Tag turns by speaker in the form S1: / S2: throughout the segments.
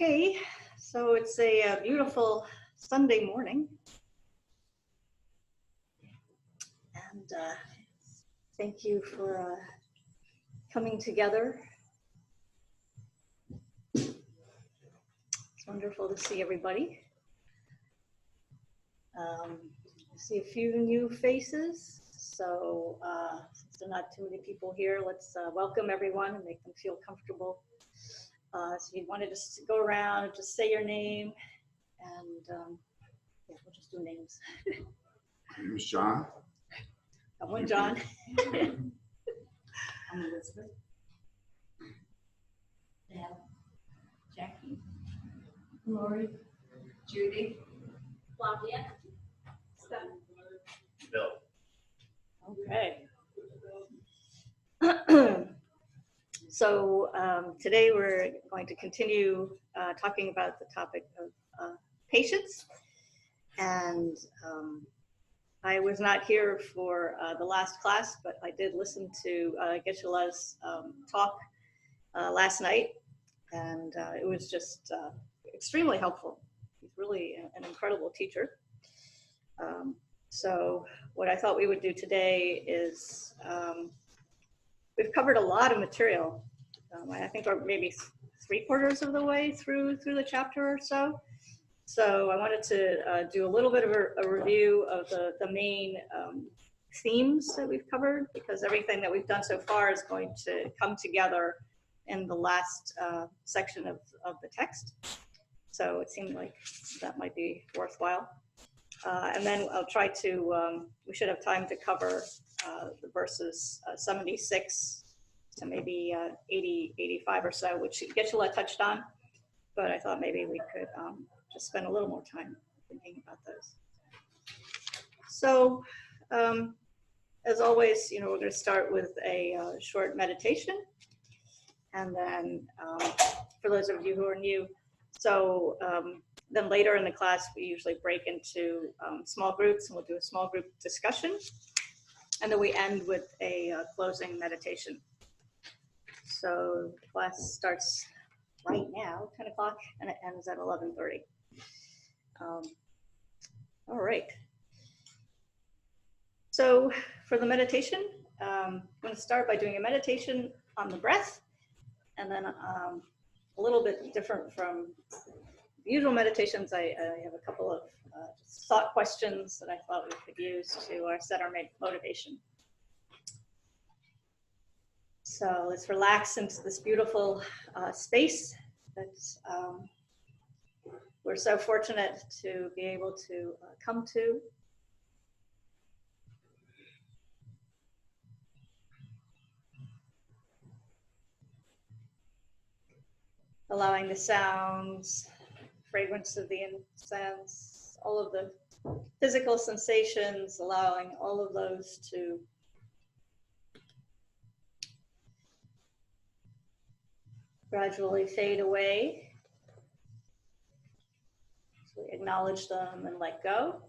S1: Okay, so it's a beautiful Sunday morning, and thank you for coming together. It's wonderful to see everybody. I see a few new faces, so since there are not too many people here, let's welcome everyone and make them feel comfortable. So you wanted to go around and just say your name, and yeah, we'll just do names.
S2: My name is John.
S1: Got one John.
S3: I'm Elizabeth. Deb. Jackie. Lori. Judy. Claudia. Steph.
S2: Bill.
S1: Okay. So today we're going to continue talking about the topic of patience. And I was not here for the last class, but I did listen to Geshe-la's talk last night, and it was just extremely helpful. He's really an incredible teacher. So what I thought we would do today is we've covered a lot of material. I think we're maybe 3/4 of the way through the chapter or so. So I wanted to do a little bit of a review of the main themes that we've covered, because everything that we've done so far is going to come together in the last section of the text. So it seemed like that might be worthwhile. And then I'll try to, we should have time to cover the verses 76 to maybe 80, 85 or so, which Geshe-la touched on, but I thought maybe we could just spend a little more time thinking about those. So as always, we're going to start with a short meditation, and then for those of you who are new, so then later in the class we usually break into small groups, and we'll do a small group discussion, and then we end with a closing meditation. So the class starts right now, 10 o'clock, and it ends at 11:30. All right. So for the meditation, I'm going to start by doing a meditation on the breath, and then a little bit different from the usual meditations. I have a couple of thought questions that I thought we could use to set our motivation. So let's relax into this beautiful space that we're so fortunate to be able to come to. Allowing the sounds, fragrance of the incense, all of the physical sensations, allowing all of those to gradually fade away. So we acknowledge them and let go.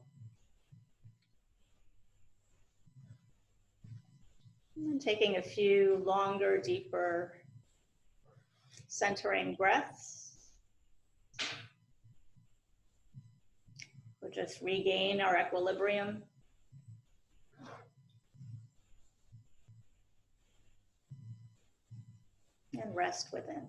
S1: And then taking a few longer, deeper, centering breaths. We'll just regain our equilibrium. And rest within.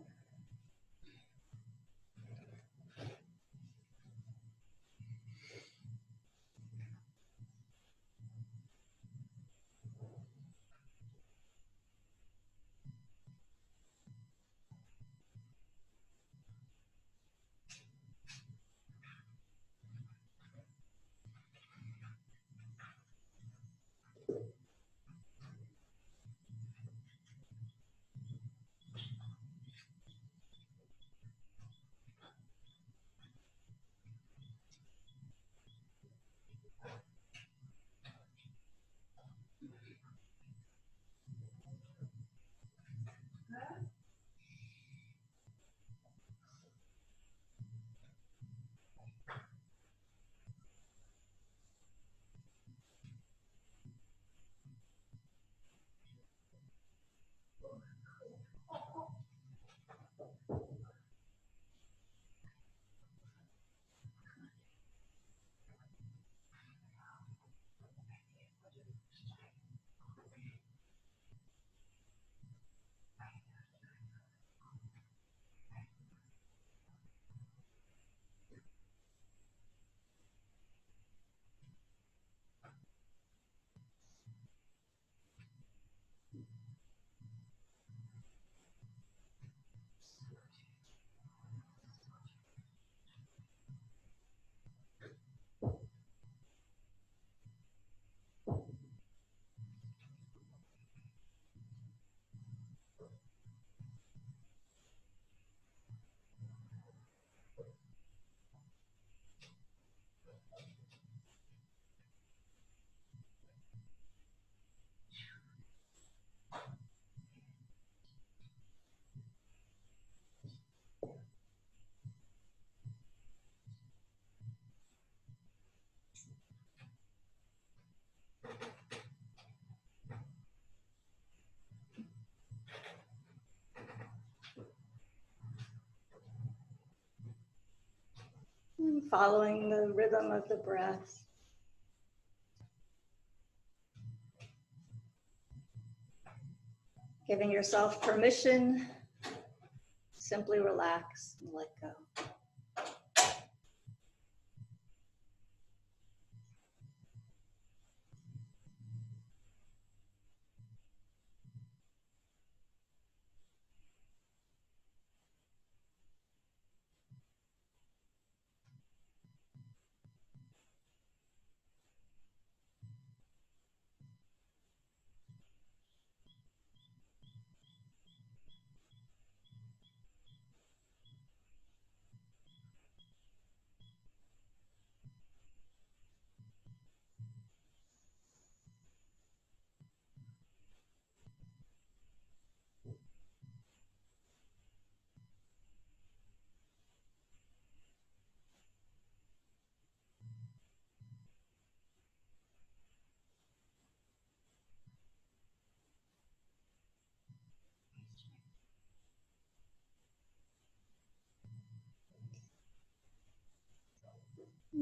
S1: following the rhythm of the breath. Giving yourself permission, simply relax and let go.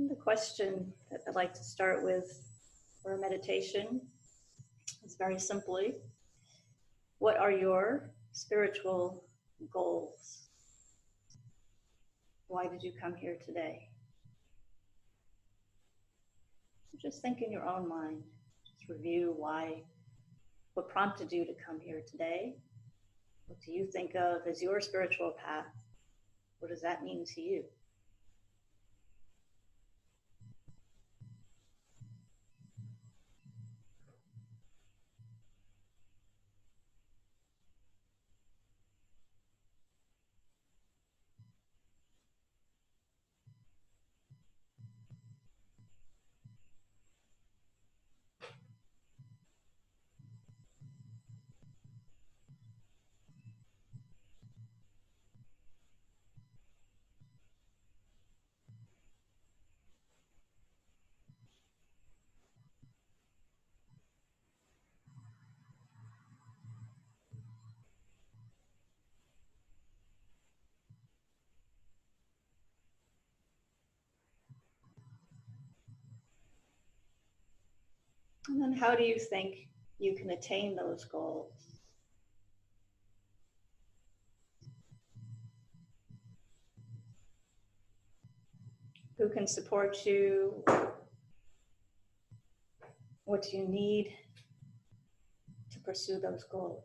S1: The question that I'd like to start with for a meditation is very simply, what are your spiritual goals? Why did you come here today? Just think in your own mind. Just review what prompted you to come here today? What do you think of as your spiritual path? What does that mean to you? And then how do you think you can attain those goals? Who can support you? What do you need to pursue those goals?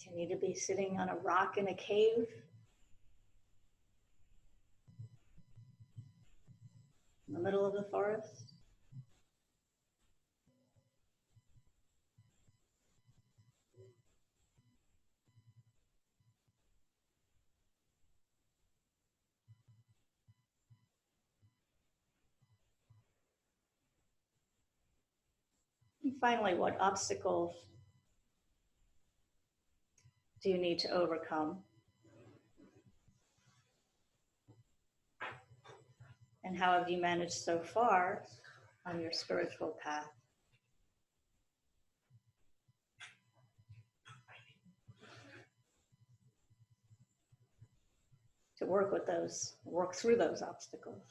S1: Do you need to be sitting on a rock in a cave? In the middle of the forest? And finally, what obstacles do you need to overcome? And how have you managed so far on your spiritual path? To work through those obstacles.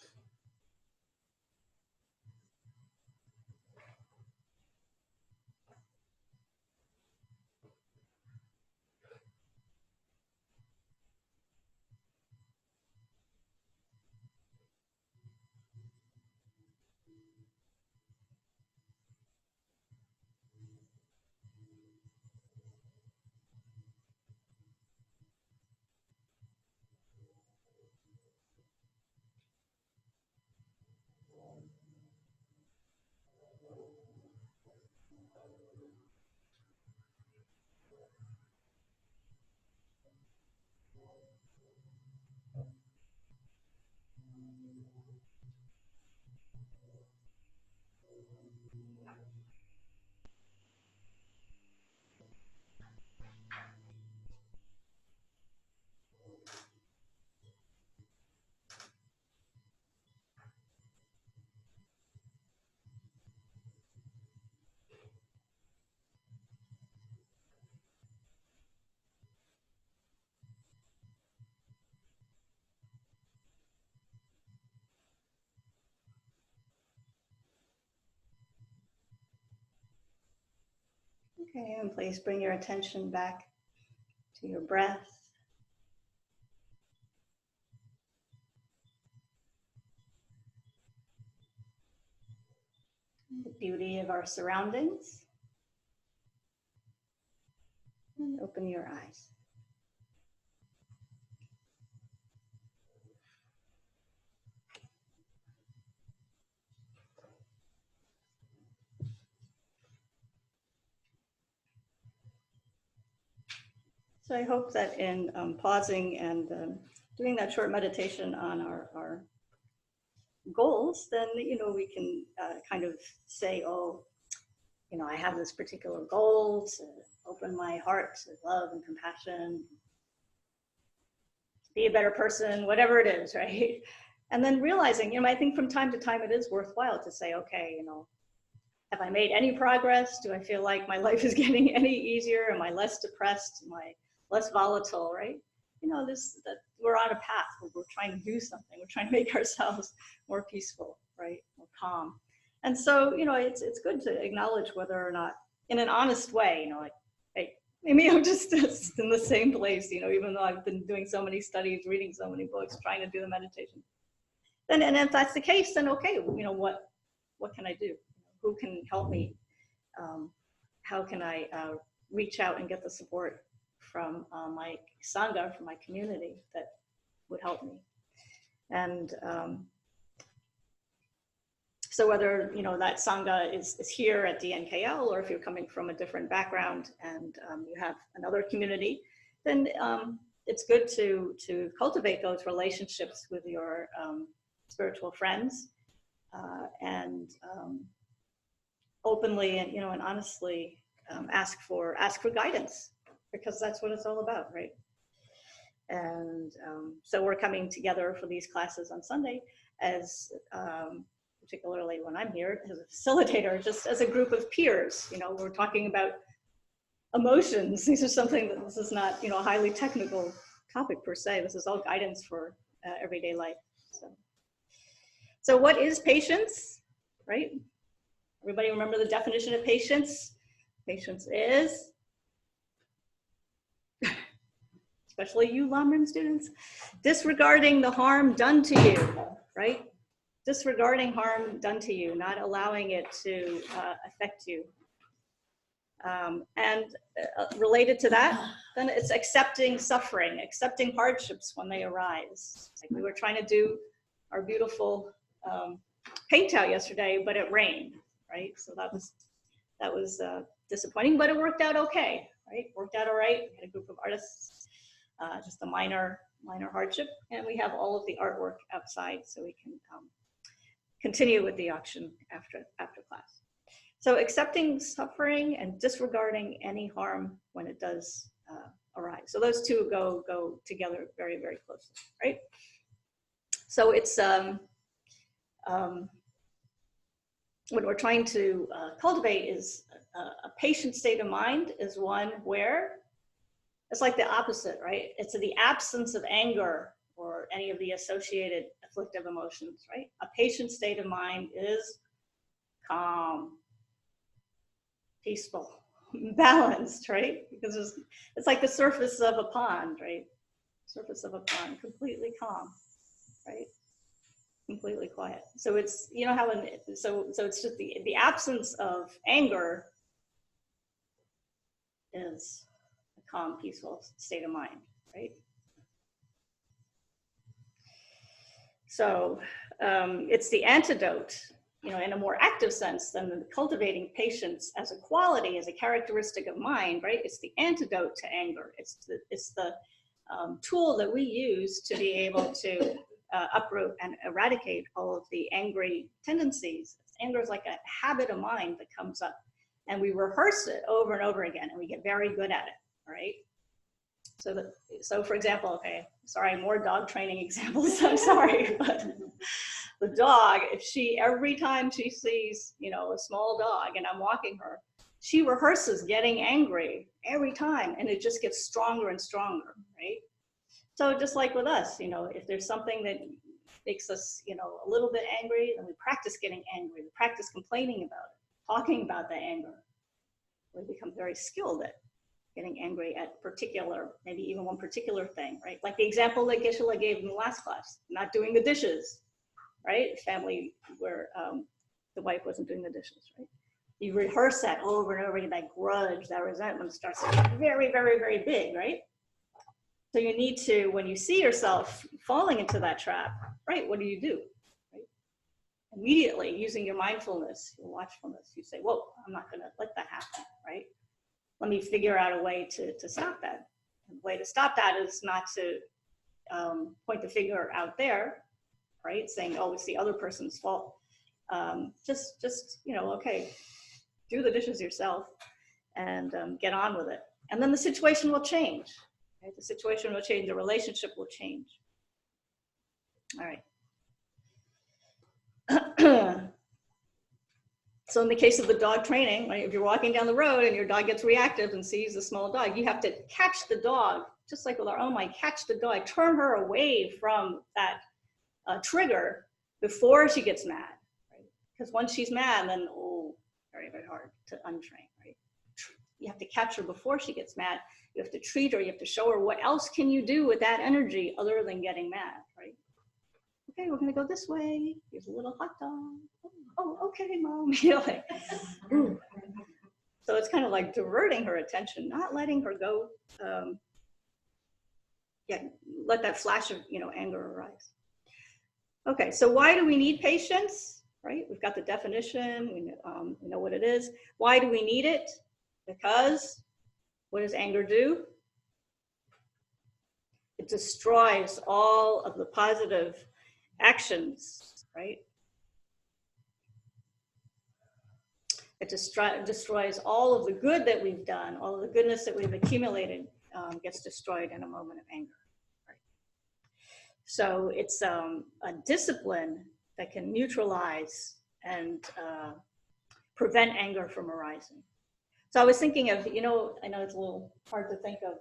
S1: Okay, and please bring your attention back to your breath. The beauty of our surroundings. And open your eyes. So I hope that in pausing and doing that short meditation on our goals, then, we can kind of say, oh, I have this particular goal to open my heart to love and compassion, be a better person, whatever it is, right? And then realizing, I think from time to time it is worthwhile to say, okay, have I made any progress? Do I feel like my life is getting any easier? Am I less depressed? Am I less volatile, right? That we're on a path where we're trying to do something. We're trying to make ourselves more peaceful, right? More calm. And so, it's good to acknowledge whether or not, in an honest way, like, hey, maybe I'm just in the same place, even though I've been doing so many studies, reading so many books, trying to do the meditation. Then, and if that's the case, then okay, what can I do? Who can help me? How can I reach out and get the support from my Sangha, from my community that would help me? And so whether, that Sangha is here at DNKL, or if you're coming from a different background and you have another community, then it's good to cultivate those relationships with your spiritual friends and openly and honestly ask for guidance, because that's what it's all about, right? And so we're coming together for these classes on Sunday as particularly when I'm here as a facilitator, just as a group of peers. We're talking about emotions. This is not, a highly technical topic per se. This is all guidance for everyday life. So what is patience, right? Everybody remember the definition of patience? Patience is, especially you Lamrim students, disregarding the harm done to you, right? Disregarding harm done to you, not allowing it to affect you. And related to that, then it's accepting suffering, accepting hardships when they arise. Like we were trying to do our beautiful paint out yesterday, but it rained, right? So that was disappointing, but it worked out okay, right? Worked out all right. We had a group of artists, just a minor hardship, and we have all of the artwork outside, so we can continue with the auction after class. So accepting suffering and disregarding any harm when it does arise. So those two go together very, very closely, right? So it's what we're trying to cultivate is a patient state of mind is one where it's like the opposite, right? It's the absence of anger or any of the associated afflictive emotions, right? A patient state of mind is calm, peaceful, balanced, right? Because it's like the surface of a pond, right? Surface of a pond, completely calm, right? Completely quiet. So it's, how so it's just the absence of anger is a calm, peaceful state of mind, right? So it's the antidote, in a more active sense than cultivating patience as a quality, as a characteristic of mind, right? It's the antidote to anger. It's the tool that we use to be able to uproot and eradicate all of the angry tendencies. Anger is like a habit of mind that comes up, and we rehearse it over and over again, and we get very good at it, right? So for example, okay, sorry, more dog training examples, I'm sorry, but the dog, every time she sees, a small dog and I'm walking her, she rehearses getting angry every time, and it just gets stronger and stronger, right? So just like with us, if there's something that makes us, a little bit angry, then we practice getting angry, we practice complaining about it, talking about the anger. we become very skilled at getting angry at particular, maybe even one particular thing, right? Like the example that Geshe-la gave in the last class, not doing the dishes, right? Family where the wife wasn't doing the dishes, right? You rehearse that over and over again, that grudge, that resentment starts to get very, very, very big, right? So you need to, when you see yourself falling into that trap, right, what do? Right? Immediately, using your mindfulness, your watchfulness, you say, whoa, I'm not gonna let that happen, right? Let me figure out a way to stop that. And the way to stop that is not to point the finger out there, right? Saying, oh, it's the other person's fault. Just okay, do the dishes yourself and get on with it. And then the situation will change. Right? The situation will change, the relationship will change. All right. So in the case of the dog training, right, if you're walking down the road and your dog gets reactive and sees a small dog, you have to catch the dog, just like with our own mind, catch the dog, turn her away from that trigger before she gets mad, right? Because once she's mad, then, very, very hard to untrain, right? You have to catch her before she gets mad. You have to treat her. You have to show her what else can you do with that energy other than getting mad, right? Okay, we're gonna go this way. Here's a little hot dog. Oh, okay, Mom. Like, so it's kind of like diverting her attention, not letting her go. Let that flash of anger arise. Okay, so why do we need patience? Right? We've got the definition. We know what it is. Why do we need it? Because what does anger do? It destroys all of the positive actions, right? It destroys all of the good that we've done, all of the goodness that we've accumulated gets destroyed in a moment of anger. Right? So it's a discipline that can neutralize and prevent anger from arising. So I was thinking of, I know it's a little hard to think of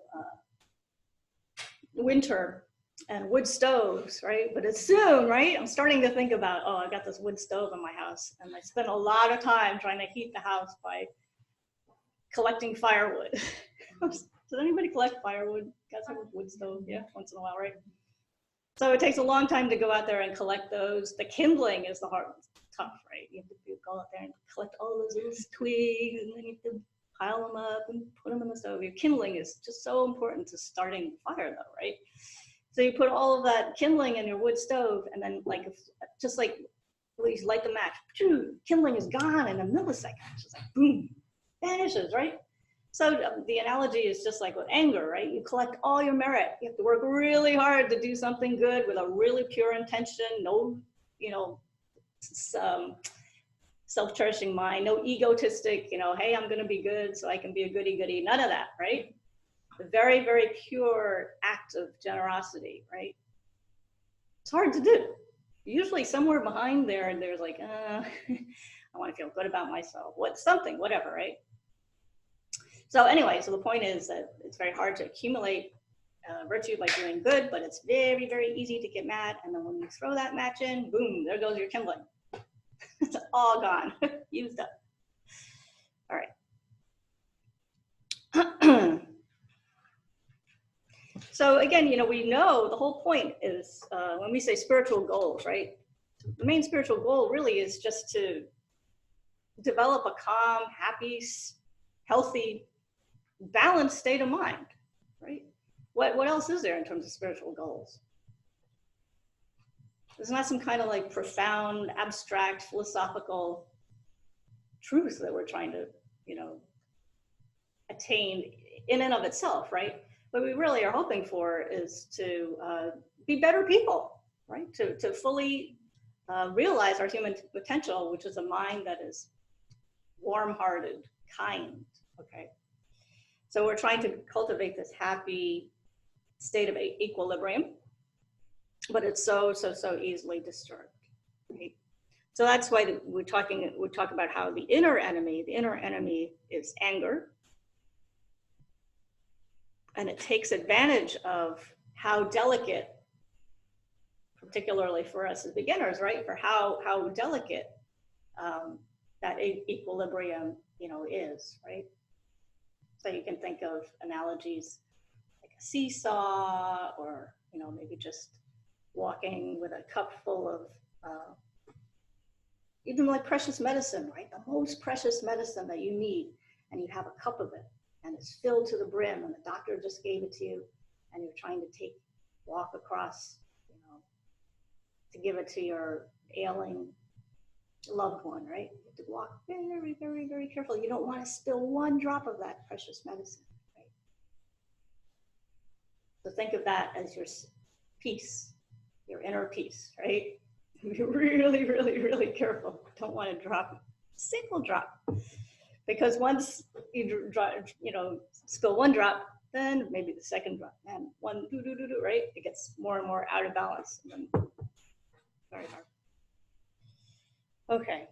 S1: winter and wood stoves, right? But it's soon, right? I'm starting to think about, I got this wood stove in my house, and I spend a lot of time trying to heat the house by collecting firewood. Does anybody collect firewood? Got some wood stove? Yeah, once in a while, right? So it takes a long time to go out there and collect those. The kindling is the hard, tough, right? You have to go out there and collect all those little twigs, and then you have to pile them up and put them in the stove. Your kindling is just so important to starting the fire, though, right? So you put all of that kindling in your wood stove, and then just like you light the match, kindling is gone in a millisecond. It's just like boom, vanishes, right? So the analogy is just like with anger, right? You collect all your merit. You have to work really hard to do something good with a really pure intention, no, self-cherishing mind, no egotistic, hey, I'm going to be good so I can be a goody-goody, none of that, right? A very, very pure act of generosity, right? It's hard to do. Usually somewhere behind there's like, I want to feel good about myself, whatever, right? So anyway, so the point is that it's very hard to accumulate virtue by doing good, but it's very, very easy to get mad. And then when you throw that match in, boom, there goes your kindling. It's all gone, used up. All right. So again, we know the whole point is when we say spiritual goals, right? The main spiritual goal really is just to develop a calm, happy, healthy, balanced state of mind, right? What else is there in terms of spiritual goals? There's not some kind of like profound, abstract, philosophical truth that we're trying to, attain in and of itself, right? What we really are hoping for is to be better people, right? To fully realize our human potential, which is a mind that is warm-hearted, kind, okay? So we're trying to cultivate this happy state of equilibrium, but it's so easily disturbed, right? So that's why we talk about how the inner enemy is anger. And it takes advantage of how delicate, particularly for us as beginners, right? For how delicate that equilibrium, is, right? So you can think of analogies like a seesaw, or maybe just walking with a cup full of even like precious medicine, right? The most precious medicine that you need, and you have a cup of it, and it's filled to the brim, and the doctor just gave it to you, and you're trying to walk across, to give it to your ailing loved one, right? You have to walk very, very, very carefully. You don't want to spill one drop of that precious medicine, right? So think of that as your peace, your inner peace, right? Be really, really, really careful. Don't want to drop a single drop, because once you spill one drop, then maybe the second drop, and one right? It gets more and more out of balance. And then, very hard. Okay.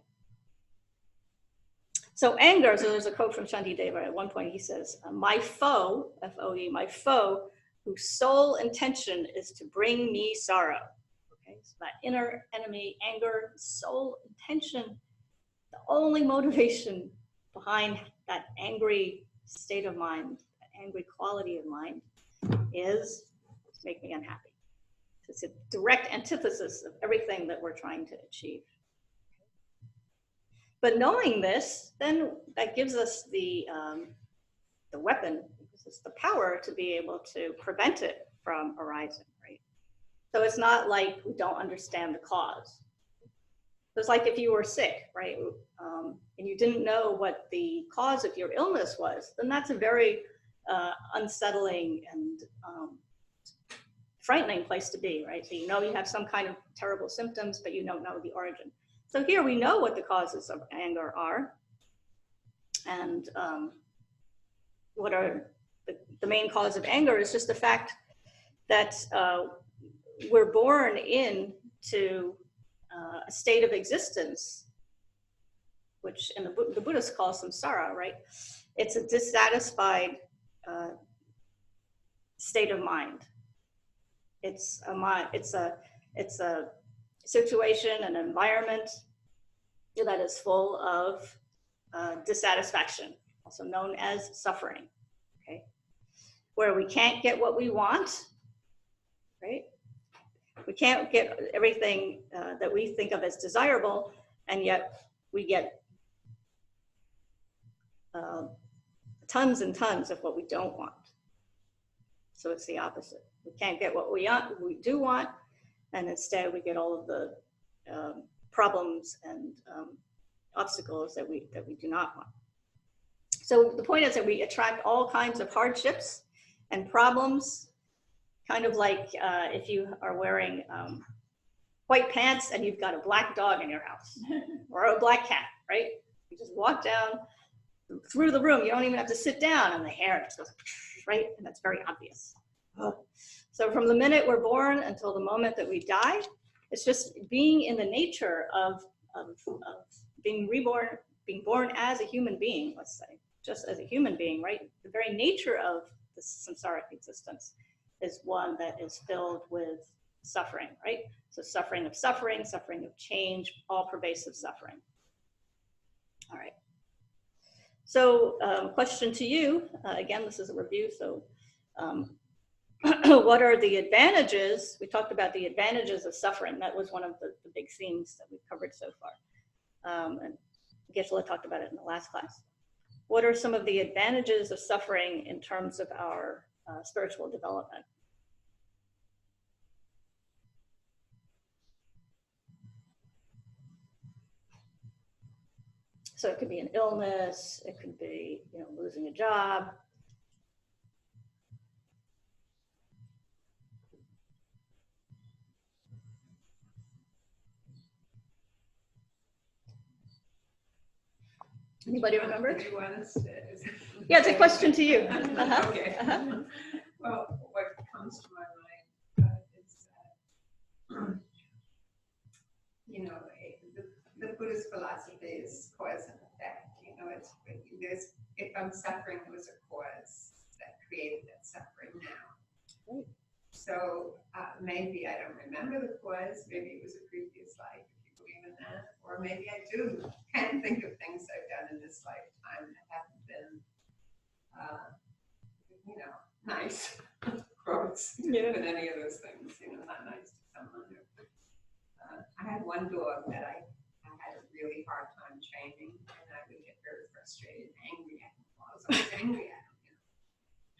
S1: So anger. So there's a quote from Shantideva. At one point, he says, "My foe, F-O-E, my foe, whose sole intention is to bring me sorrow." Okay, so that inner enemy, anger, sole intention, the only motivation behind that angry state of mind, that angry quality of mind, is to make me unhappy. It's a direct antithesis of everything that we're trying to achieve. But knowing this, then that gives us the weapon, gives us the power to be able to prevent it from arising, right? So it's not like we don't understand the cause. It's like if you were sick, right, and you didn't know what the cause of your illness was, then that's a very unsettling and frightening place to be, right? So you have some kind of terrible symptoms, but you don't know the origin. So here we know what the causes of anger are, and what are the main cause of anger is just the fact that we're born into a state of existence, which in the Buddhists call samsara, right? It's a dissatisfied state of mind. It's a situation, an environment that is full of dissatisfaction, also known as suffering, okay? Where we can't get what we want, right? We can't get everything that we think of as desirable, and yet we get tons and tons of what we don't want. So it's the opposite. We can't get what we do want, and instead we get all of the problems and obstacles that we do not want. So the point is that we attract all kinds of hardships and problems, kind of like if you are wearing white pants and you've got a black dog in your house, or a black cat, right? You just walk down through the room. You don't even have to sit down, and the hair just goes, right? And that's very obvious. So from the minute we're born until the moment that we die, it's just being in the nature of being reborn, being born as a human being, let's say, just as a human being, right? The very nature of the samsaric existence is one that is filled with suffering, right? So suffering of change, all pervasive suffering. All right. So question to you, again, this is a review, so what are the advantages? We talked about the advantages of suffering. That was one of the big themes that we've covered so far. And Geshe-la talked about it in the last class. What are some of the advantages of suffering in terms of our spiritual development? So it could be an illness, it could be, losing a job. Anybody remember?
S4: Did you want us to?
S1: Yeah, it's a question to you. Uh-huh.
S4: Okay.
S1: Uh-huh.
S4: Well, what comes to my mind is that, the Buddhist philosophy is cause and effect. If I'm suffering, there was a cause that created that suffering now.
S1: Right.
S4: So maybe I don't remember the cause. Maybe it was a previous life, if you believe in that. Or maybe I do. Can't think of things I've done in this lifetime that haven't been you know, nice quotes,
S1: Yeah.
S4: but any of those things, you know, not nice to someone who. I had one dog that I had a really hard time training, and I would get very frustrated and angry at him. I was always angry at him. You know.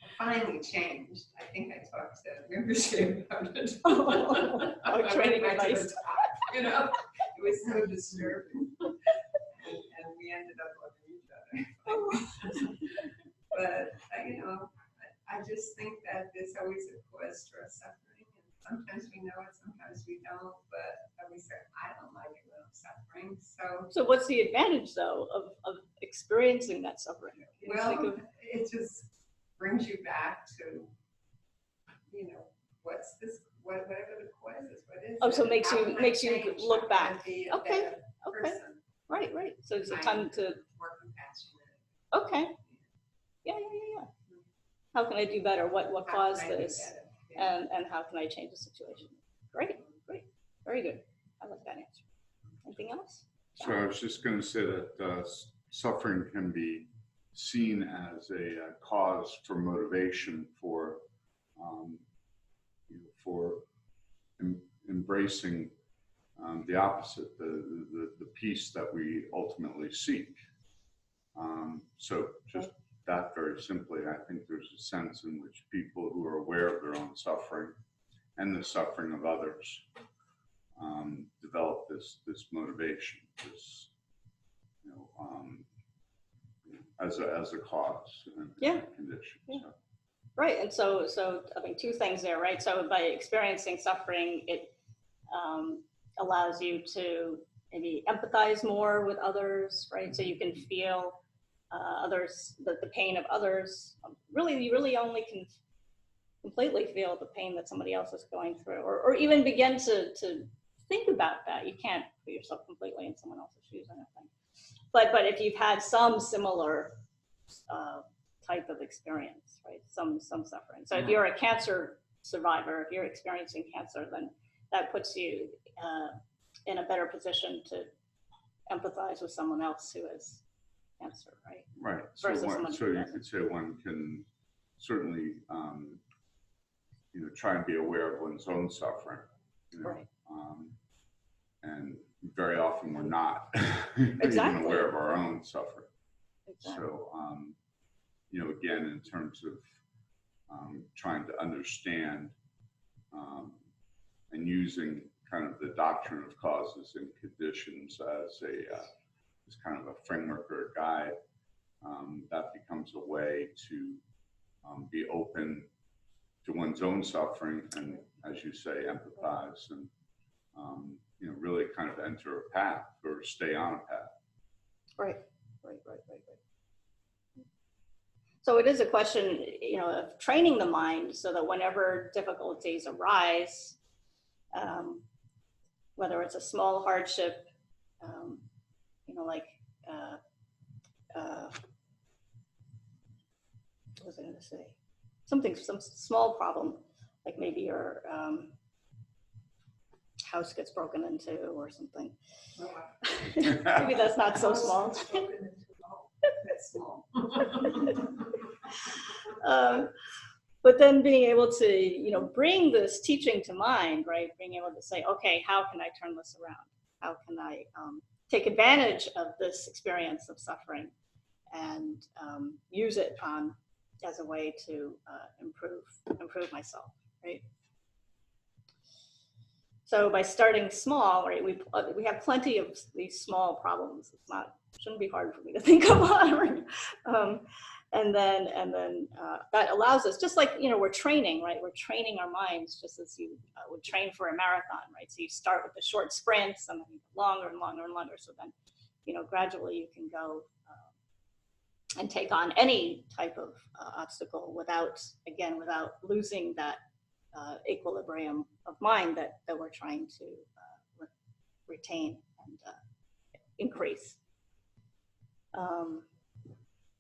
S4: I finally changed. I think I talked to membership about it. I
S1: training
S4: went right to
S1: advice.
S4: the top, you know, it was so disturbing, and we ended up loving each other. But you know, I just think that there's always a cause for suffering, and sometimes we know it, sometimes we don't. But we say, I don't like it when I'm suffering.
S1: So what's the advantage, though, of experiencing that suffering?
S4: Well, it just brings you back to, you know, what's this? Whatever the cause is, what is it?
S1: Oh, so it makes
S4: How
S1: you
S4: can I
S1: makes you
S4: change?
S1: look
S4: How can I
S1: back.
S4: be a
S1: Okay,
S4: better
S1: okay.
S4: person?
S1: Right. So it's a
S4: I'm
S1: time to.
S4: more compassionate.
S1: Okay. Yeah. How can I do better? What
S4: How
S1: caused
S4: can I do
S1: this?
S4: better? Yeah.
S1: And how can I change the situation? Great. Very good. I like that answer. Anything else?
S2: So I was just going to say that suffering can be seen as a cause for motivation for embracing the opposite, the peace that we ultimately seek. So just that very simply, I think there's a sense in which people who are aware of their own suffering and the suffering of others develop this motivation, this, you know, as a cause and a condition.
S1: Yeah.
S2: So.
S1: Right, and so I think two things there, right? So by experiencing suffering, it allows you to maybe empathize more with others, right? So you can feel others, the pain of others. You really only can completely feel the pain that somebody else is going through, or even begin to think about that. You can't put yourself completely in someone else's shoes, I don't think. But if you've had some similar type of experience, right? Some suffering. So if you're a cancer survivor, if you're experiencing cancer, then that puts you in a better position to empathize with someone else who has cancer, right?
S2: Right.
S1: So
S2: You could say one can certainly, you know, try and be aware of one's own suffering. You know?
S1: Right.
S2: And very often we're not
S1: Exactly.
S2: even aware of our own suffering.
S1: Exactly.
S2: So, you know, again, in terms of trying to understand and using kind of the doctrine of causes and conditions as kind of a framework or a guide, that becomes a way to be open to one's own suffering and, as you say, empathize and you know, really kind of enter a path or stay on a path.
S1: Right. So it is a question, you know, of training the mind so that whenever difficulties arise, whether it's a small hardship, you know, like, what was I going to say? Some small problem, like maybe your house gets broken into or something. Maybe that's not so small.
S4: That's small.
S1: But then being able to, you know, bring this teaching to mind, right? Being able to say, okay, how can I turn this around? How can I take advantage of this experience of suffering and use it as a way to improve myself, right? So by starting small, right, we have plenty of these small problems. Shouldn't be hard for me to think of one. And then that allows us, just like, you know, we're training, right? We're training our minds just as you would train for a marathon, right? So you start with the short sprints and then longer and longer and longer. So then, you know, gradually you can go and take on any type of obstacle without losing that equilibrium of mind that we're trying to retain and increase.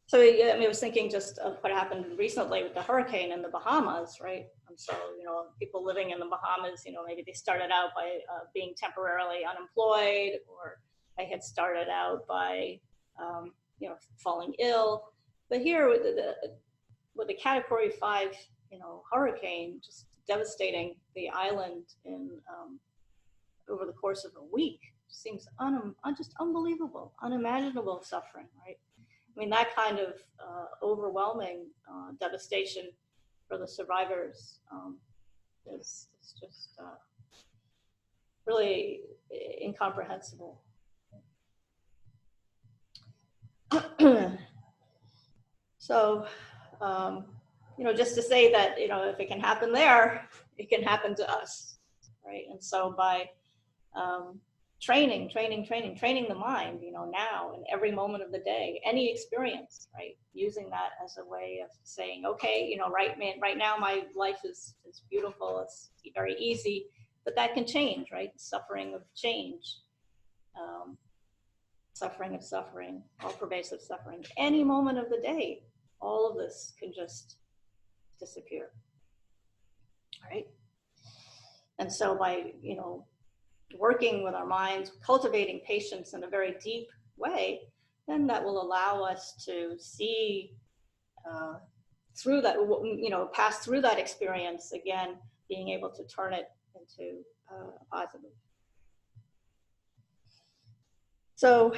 S1: So yeah, I mean, I was thinking just of what happened recently with the hurricane in the Bahamas, right? And so, you know, people living in the Bahamas, you know, maybe they started out by being temporarily unemployed, or they had started out by, you know, falling ill. But here, with a Category 5, hurricane just devastating the island in over the course of a week, seems just unbelievable, unimaginable suffering, right? I mean, that kind of overwhelming devastation for the survivors is just really incomprehensible. So, just to say that, if it can happen there, it can happen to us, right? And so by training the mind, now in every moment of the day, any experience, right? Using that as a way of saying, okay, right now my life is beautiful, it's very easy, but that can change, right? Suffering of change, suffering, all pervasive suffering. Any moment of the day, all of this can just disappear, right? And so by, working with our minds, cultivating patience in a very deep way, then that will allow us to see through that, pass through that experience, again, being able to turn it into a positive. So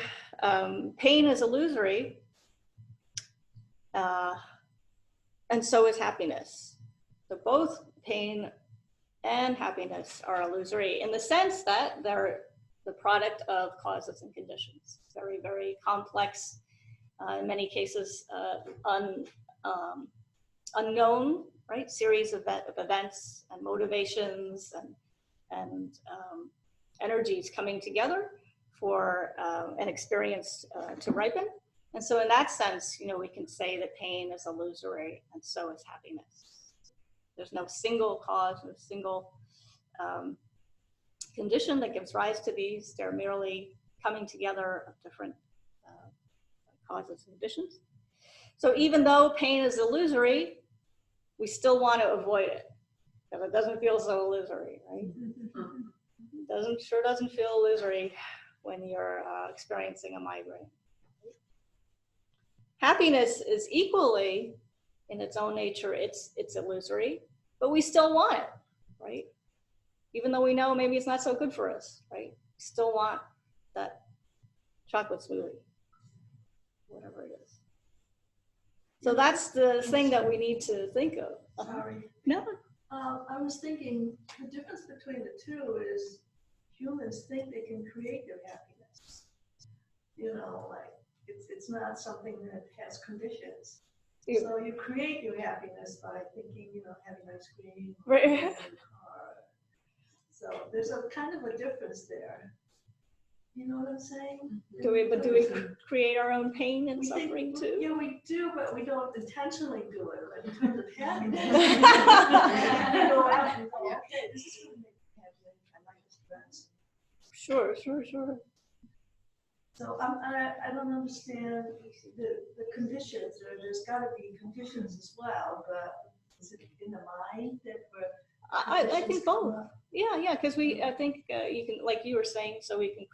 S1: pain is illusory, and so is happiness. So both pain and happiness are illusory in the sense that they're the product of causes and conditions. Very, very complex, in many cases, unknown, right? Series of events and motivations and energies coming together for an experience to ripen. And so in that sense, we can say that pain is illusory and so is happiness. There's no single cause, no single condition that gives rise to these. They're merely coming together of different causes and conditions. So even though pain is illusory, we still want to avoid it because it doesn't feel so illusory, right? Sure doesn't feel illusory when you're experiencing a migraine. Happiness is equally, in its own nature, it's illusory, but we still want it, right? Even though we know maybe it's not so good for us, right? We still want that chocolate smoothie, whatever it is. So that's the thing that we need to think of.
S5: Sorry.
S1: No.
S5: I was thinking the difference between the two is humans think they can create their happiness. Like it's not something that has conditions.
S1: Yeah.
S5: So you create your happiness by thinking, having ice cream,
S1: Right.
S5: or a car. So there's a kind of a difference there. You know what I'm saying?
S1: Do we create our own pain and
S5: We
S1: suffering
S5: think,
S1: too?
S5: Yeah, we do, but we don't intentionally do it. But in terms of happiness, you go out and go, okay, this is going to make me happy. I like this dress.
S1: Sure.
S5: So I don't understand the conditions. There's got to be conditions as well, but is it in the mind that
S1: I think both. Yeah, because I think you can, like you were saying, so we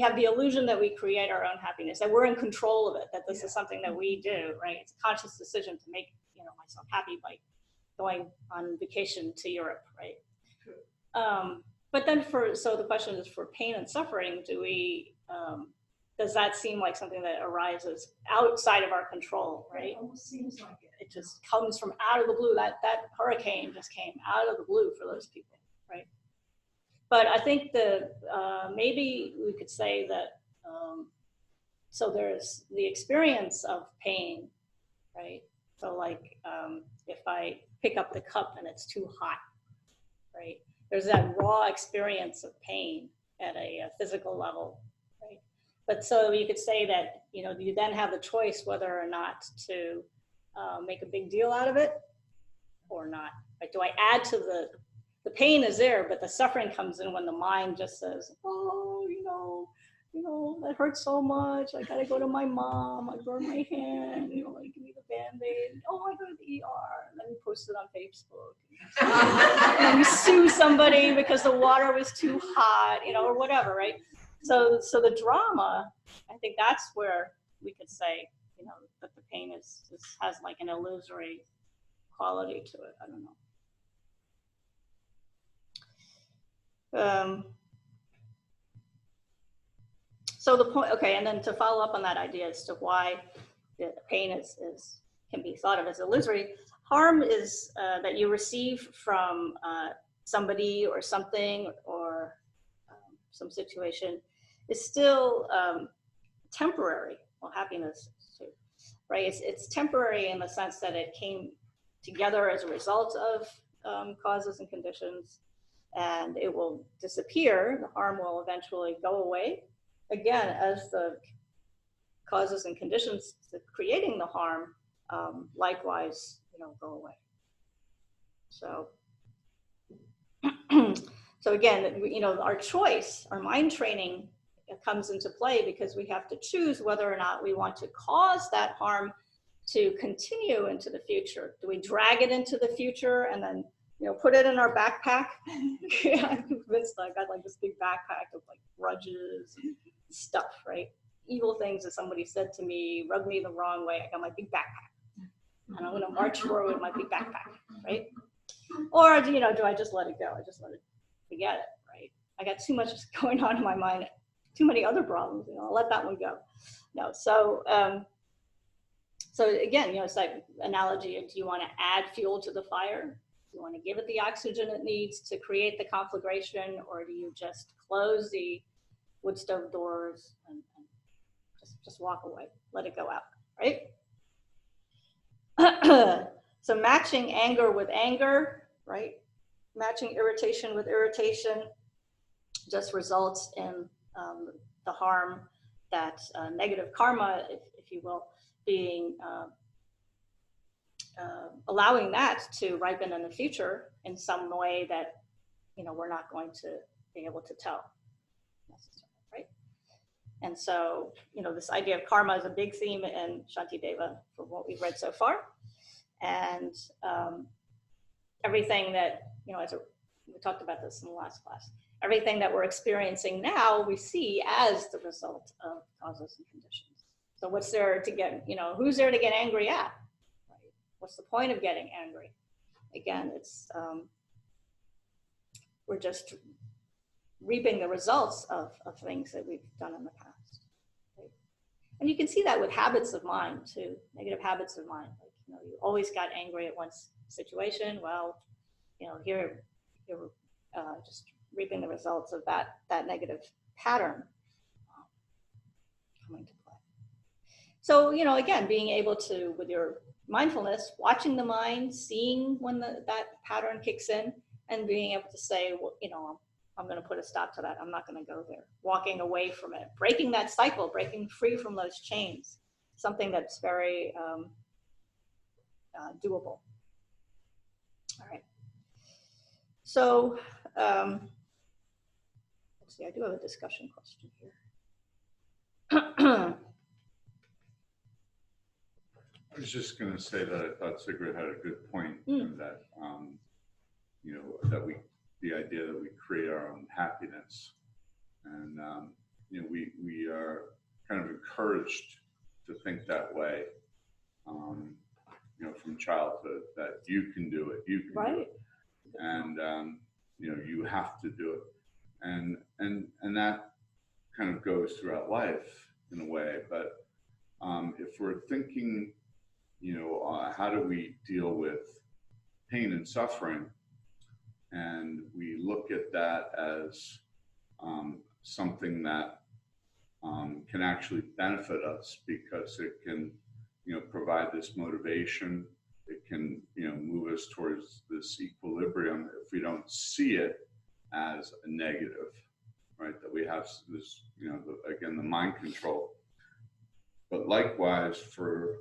S1: have the illusion that we create our own happiness, that we're in control of it, that this is something that we do, right? It's a conscious decision to make, myself happy by going on vacation to Europe, right?
S5: True.
S1: But then so the question is, for pain and suffering, does that seem like something that arises outside of our control, right?
S5: It almost seems like it.
S1: It just comes from out of the blue. That hurricane just came out of the blue for those people, right? But I think maybe we could say that, so there's the experience of pain, right? So like if I pick up the cup and it's too hot, right? There's that raw experience of pain at a physical level, right? But so you could say that, you then have the choice whether or not to make a big deal out of it or not. Right? Do I add to the pain is there, but the suffering comes in when the mind just says, oh, that hurts so much. I gotta go to my mom. I burned my hand. Like, give me the Band-Aid. Oh, I go to the ER. And then we post it on Facebook. And we sue somebody because the water was too hot, or whatever, right? So the drama, I think that's where we could say, that the pain has like an illusory quality to it. I don't know. So the point, okay, and then to follow up on that idea as to why the pain can be thought of as illusory, harm is that you receive from somebody or something or some situation is still temporary. Well, happiness too, right? It's temporary in the sense that it came together as a result of causes and conditions, and it will disappear. The harm will eventually go away. Again, as the causes and conditions creating the harm, likewise, go away. So, so again, our choice, our mind training comes into play because we have to choose whether or not we want to cause that harm to continue into the future. Do we drag it into the future and then, put it in our backpack? I'm convinced I got like this big backpack of like grudges and stuff, right? Evil things that somebody said to me, rubbed me the wrong way. I got my big backpack and I'm gonna march forward with my big backpack, right? Or, do I just let it go? I just let it, forget it, right? I got too much going on in my mind, too many other problems, I'll let that one go. No, so again, it's like analogy, do you want to add fuel to the fire? Do you want to give it the oxygen it needs to create the conflagration, or do you just close the wood stove doors and just walk away, let it go out, right? So matching anger with anger, right? Matching irritation with irritation just results in the harm that negative karma, if you will, being allowing that to ripen in the future in some way that we're not going to be able to tell necessarily, right? And so this idea of karma is a big theme in Shantideva for what we've read so far, and everything that we talked about this in the last class. Everything that we're experiencing now, we see as the result of causes and conditions. So what's there to get, who's there to get angry at? Right? What's the point of getting angry? Again, it's, we're just reaping the results of things that we've done in the past. Right? And you can see that with habits of mind too, negative habits of mind. Like, you always got angry at one situation. Well, here you're just reaping the results of that negative pattern coming to play. So, again, being able to, with your mindfulness, watching the mind, seeing when that pattern kicks in, and being able to say, well, I'm going to put a stop to that. I'm not going to go there. Walking away from it, breaking that cycle, breaking free from those chains, something that's very doable. All right. So, let's see, I do have a discussion question here.
S2: I was just going to say that I thought Sigrid had a good point, and that that the idea that we create our own happiness, and we are kind of encouraged to think that way, from childhood, that you can do it, you can do it, and you have to do it, and that kind of goes throughout life in a way. But if we're thinking, how do we deal with pain and suffering, and we look at that as something that can actually benefit us, because it can provide this motivation, it can move us towards this equilibrium. If we don't see it as a negative, right, that we have this again, the mind control. But likewise for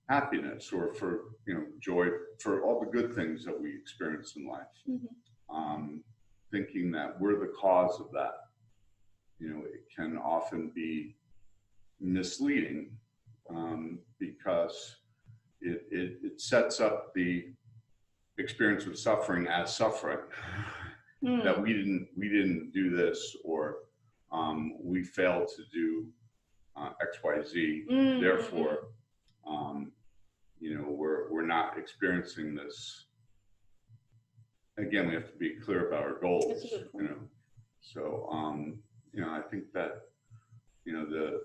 S2: happiness, or for joy, for all the good things that we experience in life, thinking that we're the cause of that, it can often be misleading, because it sets up the experience of suffering as suffering. That we didn't do this, or we failed to do XYZ, therefore you know, we're not experiencing this. Again, we have to be clear about our goals, you know. So, you know, I think that, you know,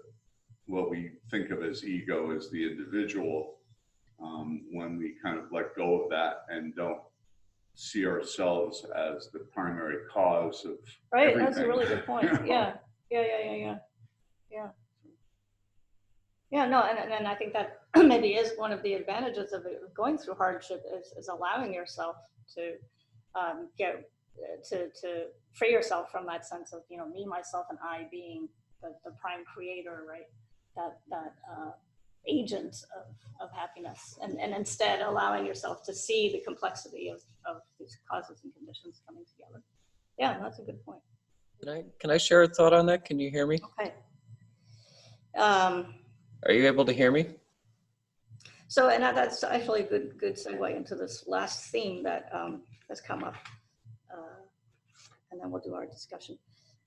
S2: what we think of as ego is the individual. When we kind of let go of that and don't see ourselves as the primary cause of
S1: Right,
S2: everything.
S1: that's a really good point. Yeah. Yeah, no, and I think that maybe is one of the advantages of going through hardship is allowing yourself to to free yourself from that sense of, you know, me, myself, and I being the prime creator, right? That agent of happiness, and instead allowing yourself to see the complexity of these causes and conditions coming together. Yeah, that's a good point.
S6: Can I share a thought on that? Can you hear me?
S1: Okay.
S6: Are you able to hear me?
S1: So, and that's actually a good segue into this last theme that has come up, and then we'll do our discussion.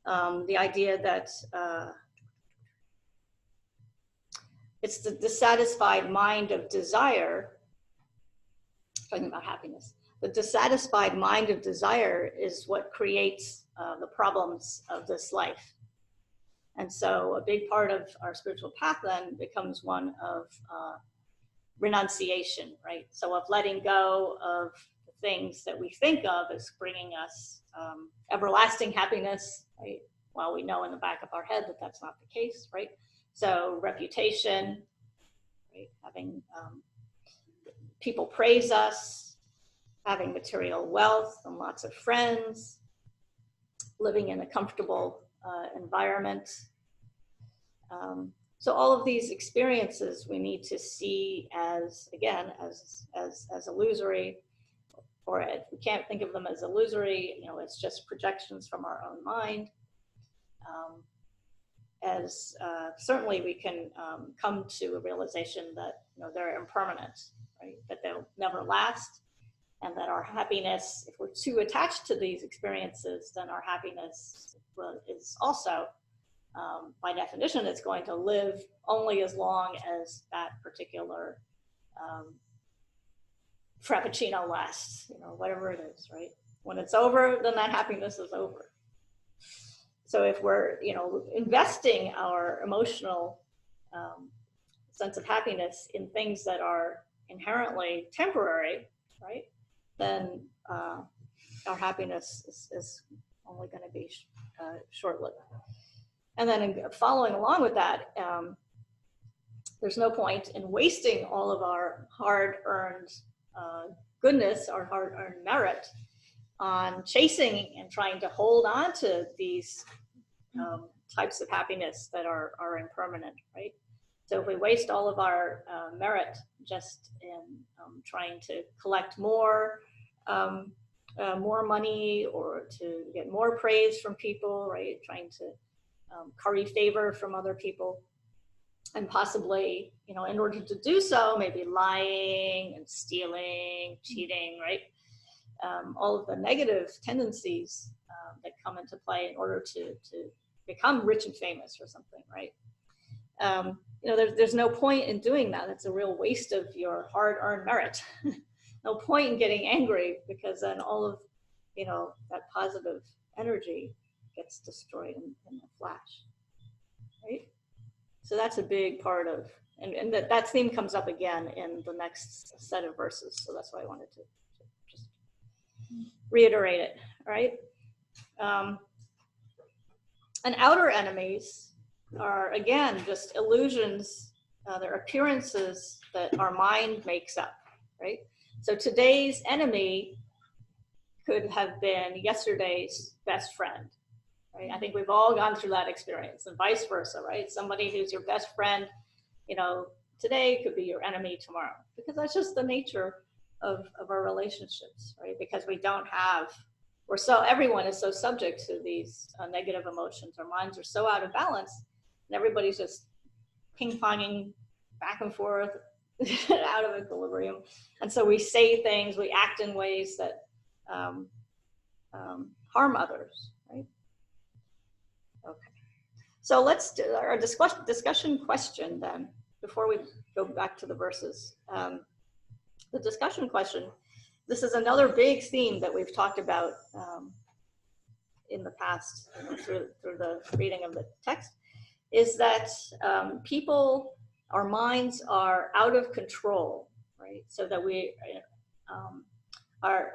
S1: The idea that it's the dissatisfied mind of desire, talking about happiness. The dissatisfied mind of desire is what creates the problems of this life. And so a big part of our spiritual path then becomes one of renunciation, right? So of letting go of the things that we think of as bringing us everlasting happiness, right? While we know in the back of our head that that's not the case, right? So reputation, right? Having people praise us, having material wealth and lots of friends, living in a comfortable environment. So all of these experiences we need to see as, again, as illusory, or we can't think of them as illusory, you know, it's just projections from our own mind. As certainly we can come to a realization that, you know, they're impermanent, right? That they'll never last, and that our happiness, if we're too attached to these experiences, then our happiness is also, by definition, it's going to live only as long as that particular frappuccino lasts, you know, whatever it is, right? When it's over, then that happiness is over. So if we're, you know, investing our emotional sense of happiness in things that are inherently temporary, right, then our happiness is only going to be short-lived. And then following along with that, there's no point in wasting all of our hard-earned goodness, our hard-earned merit, on chasing and trying to hold on to these types of happiness that are impermanent, right? So if we waste all of our merit just in trying to collect more money, or to get more praise from people, right? Trying to curry favor from other people, and possibly, you know, in order to do so, maybe lying and stealing, cheating, right? All of the negative tendencies that come into play in order to become rich and famous or something, right? You know, there's no point in doing that. It's a real waste of your hard-earned merit. No point in getting angry, because then all of, you know, that positive energy gets destroyed in a flash, right? So that's a big part of, and that theme comes up again in the next set of verses. So that's why I wanted to just reiterate it, right? And outer enemies are, again, just illusions. They're appearances that our mind makes up, right? So today's enemy could have been yesterday's best friend, right? I think we've all gone through that experience, and vice versa, right? Somebody who's your best friend, you know, today could be your enemy tomorrow, because that's just the nature of our relationships, right? Because we don't have, everyone is so subject to these negative emotions. Our minds are so out of balance, and everybody's just ping-ponging back and forth out of equilibrium. And so we say things, we act in ways that harm others, right? Okay. So let's do our discussion question then. before we go back to the verses, the discussion question, this is another big theme that we've talked about in the past, through the reading of the text, is that people, our minds are out of control, right? So that we are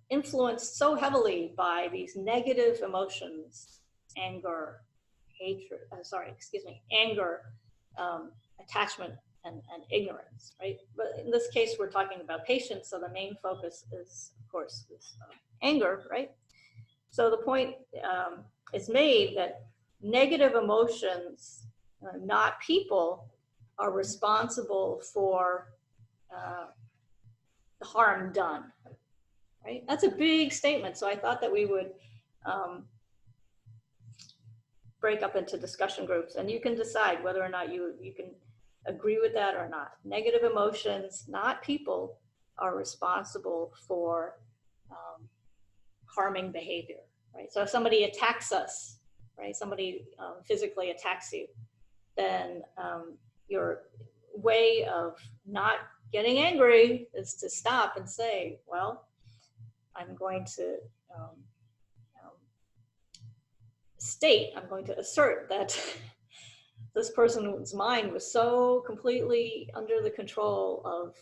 S1: influenced so heavily by these negative emotions, anger, hatred, anger, attachment, and ignorance, right? But in this case, we're talking about patience, so the main focus is, of course, this anger, right? So the point is made that negative emotions, not people, are responsible for the harm done, right? That's a big statement, so I thought that we would break up into discussion groups, and you can decide whether or not you can agree with that or not. Negative emotions, not people, are responsible for harming behavior, right? So if somebody attacks us, right, somebody physically attacks you, then your way of not getting angry is to stop and say, well, I'm going to I'm going to assert that this person's mind was so completely under the control of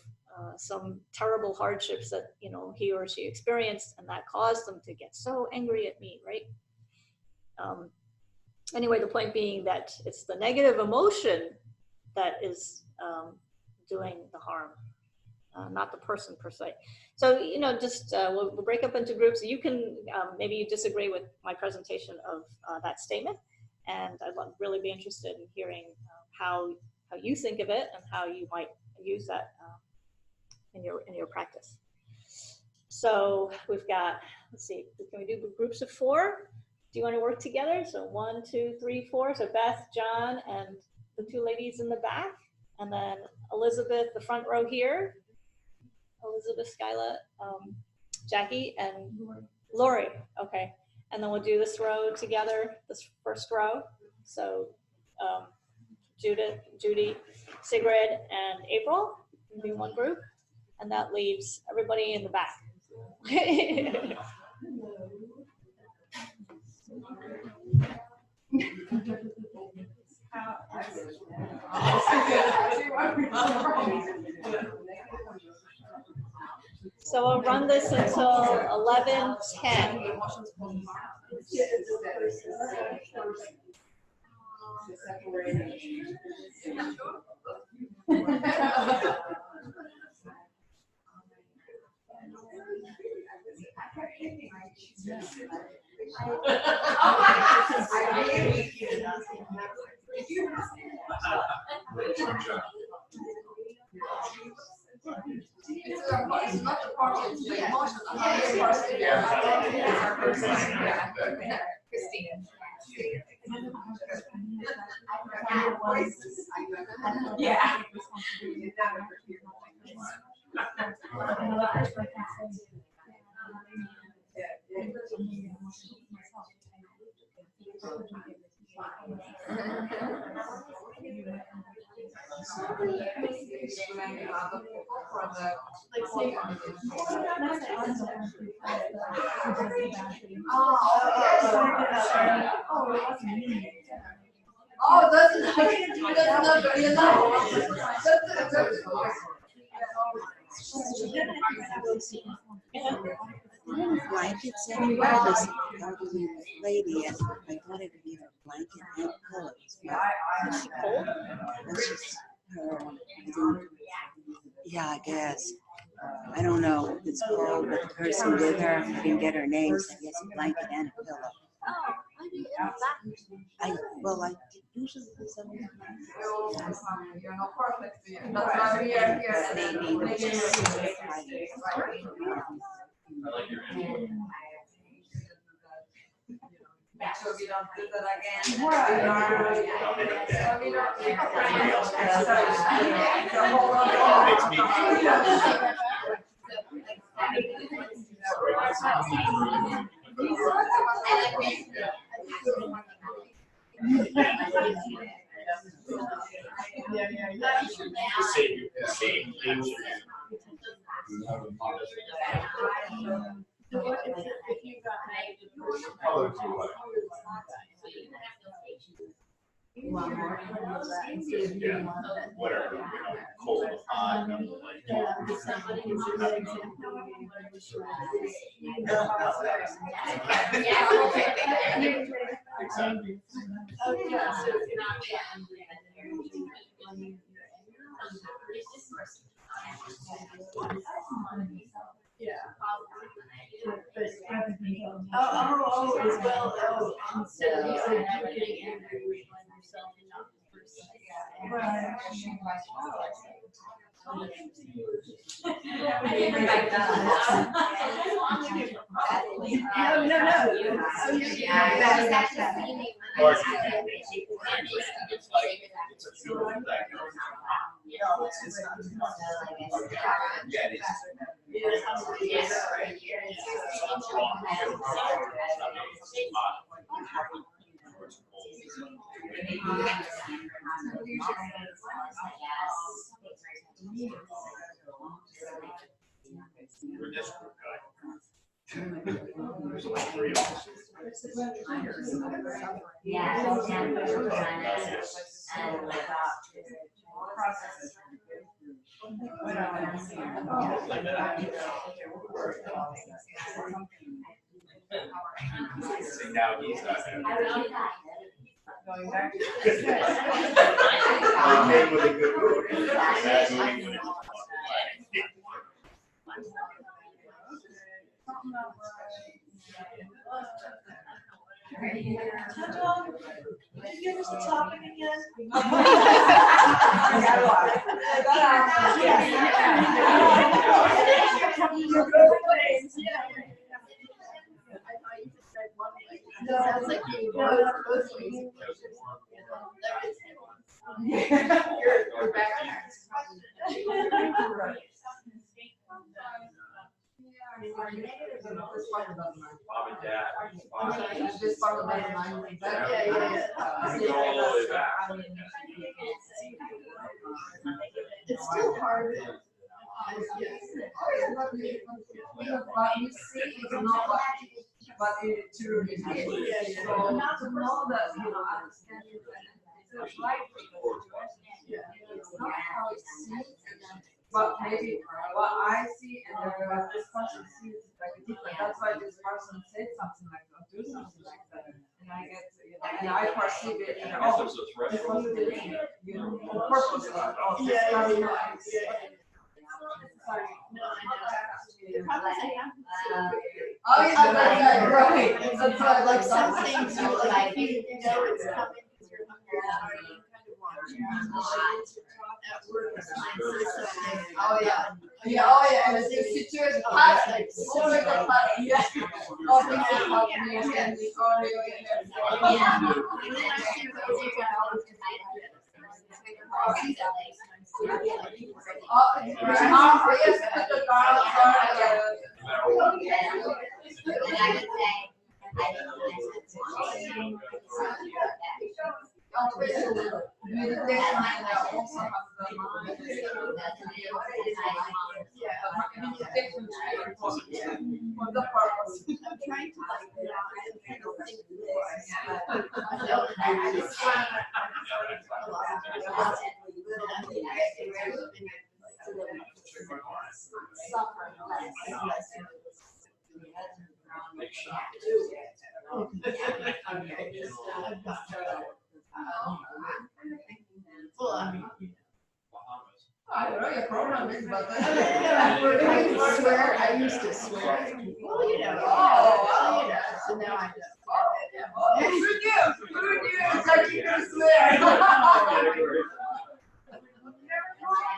S1: some terrible hardships that he or she experienced, and that caused them to get so angry at me, right? Anyway, the point being that it's the negative emotion that is doing the harm, not the person per se. So, just we'll break up into groups. You can, maybe you disagree with my presentation of that statement, and I'd really be interested in hearing how you think of it and how you might use that in your practice. So we've got, let's see, can we do groups of 4? Do you want to work together? So 1, 2, 3, 4. So Beth, John, and the 2 ladies in the back, and then Elizabeth, the front row here. Elizabeth, Skyla, Jackie, and Lori. Okay, and then we'll do this row together, this first row. So Judith, Judy, Sigrid, and April will be one group, and that leaves everybody in the back. So we'll run this until 11:10.
S3: Yeah.
S7: Oh, that's not very low.
S8: Blankets anywhere. This elderly lady, and I wanted to give her a blanket and pillows.
S1: Is she cold?
S8: That's just her. Yeah, I guess. I don't know if it's cold, but the person with her, I didn't get her name, so I guess a blanket and a pillow. I usually put something in
S7: Make sure we don't do that again.
S5: Oh, as well. Oh, instead of getting angry with yourself and not the person. Right.
S9: Now he's not going back. Came with a good mood. Bad mood when it's
S5: Tendrol, can you give us the topic again?
S7: You're back.
S9: mom and dad.
S7: This part of my mind.
S5: It's still hard.
S7: But you see, it's not like, but it truly is. So not to know that, understand it, it's right. It's not how it seems, but maybe what I see and this person sees like different. That's why this person said something like that, do something like that, and I get, and I perceive it, and this person did it, purposely. Oh, this person likes. Sorry. Oh, yeah, that's right. That's right.
S5: Like some things you like, you know it's coming because you're hungry.
S7: Oh yeah, and the situation hot, like so like a hot, yeah. Oh, things are hot, and I don't know your program is, but
S5: I used to swear. Well, so now I don't.
S7: who knew? It's like you can swear.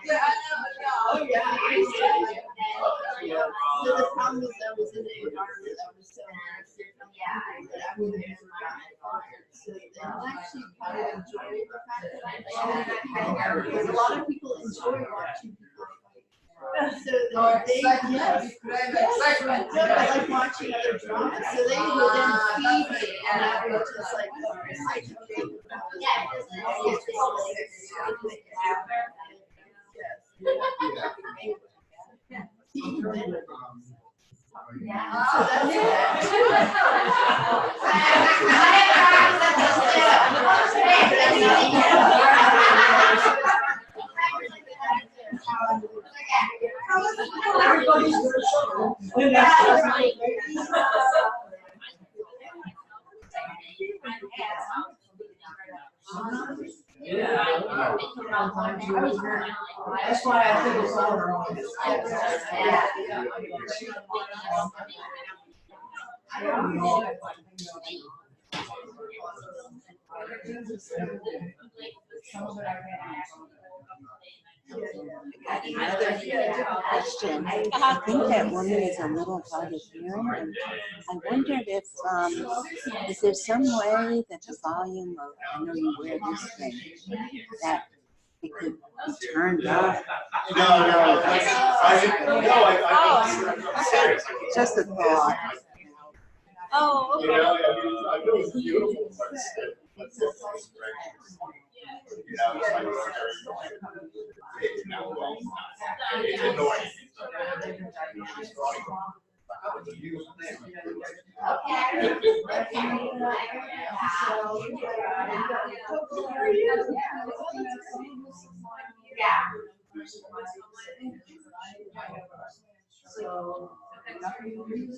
S7: Yeah, I know.
S5: Oh, yeah. So the problem is I was in an environment that was so aggressive that I wouldn't have gotten fired. So then I actually kind of enjoyed the fact that I because a lot of people enjoy watching people fight. So they like watching other drama. So they would then feed me, and I would just like,
S7: That's why I think it's all wrong.
S8: Another question. I think that woman is a little hard of hearing, and I wondered if is there some way that the volume of, I know you wear this thing, that it could be turned up?
S9: No,
S8: Just a thought.
S1: Oh, okay.
S9: I know it's beautiful, but it's it's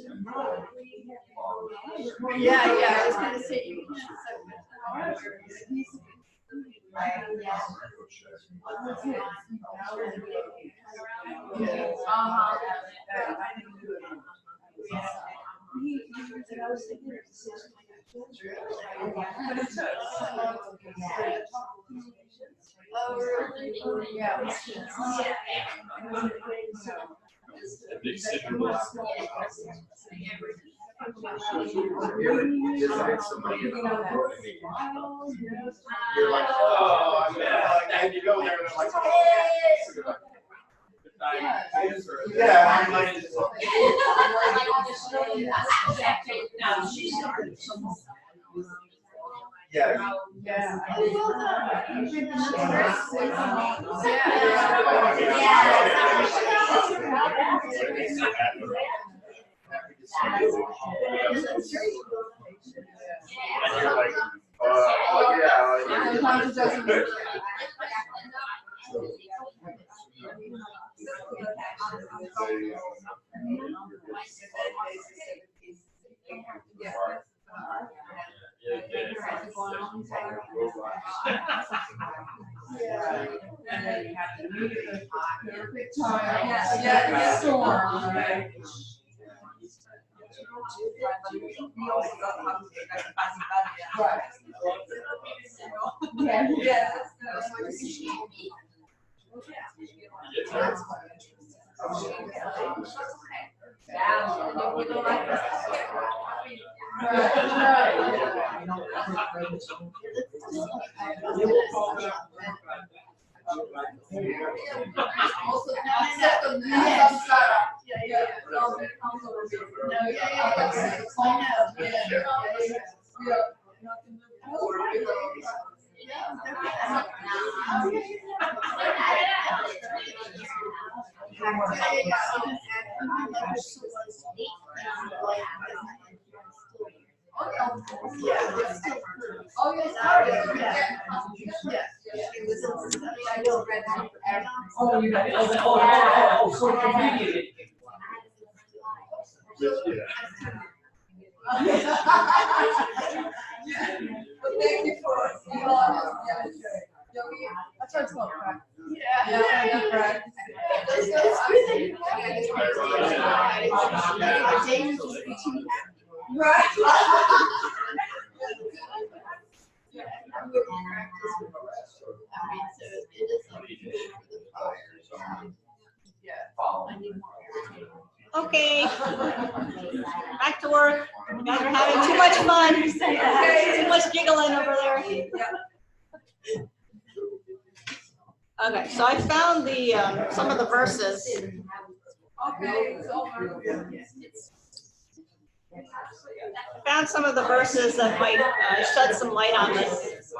S9: annoying.
S5: Yeah, I was gonna say you
S9: You're like, oh, and you go there and they're like, hey. Yeah, I'm like, yeah. And you're like, oh yeah.
S5: Sometimes it doesn't work.
S7: So convenient.
S5: Thank you for that's why it's not practice. Yeah, practice. Right.
S1: Okay, back to work. You guys are having too much fun. Too much giggling over there. Okay, so I found the some of the verses. I found some of the verses that might shed some light on this.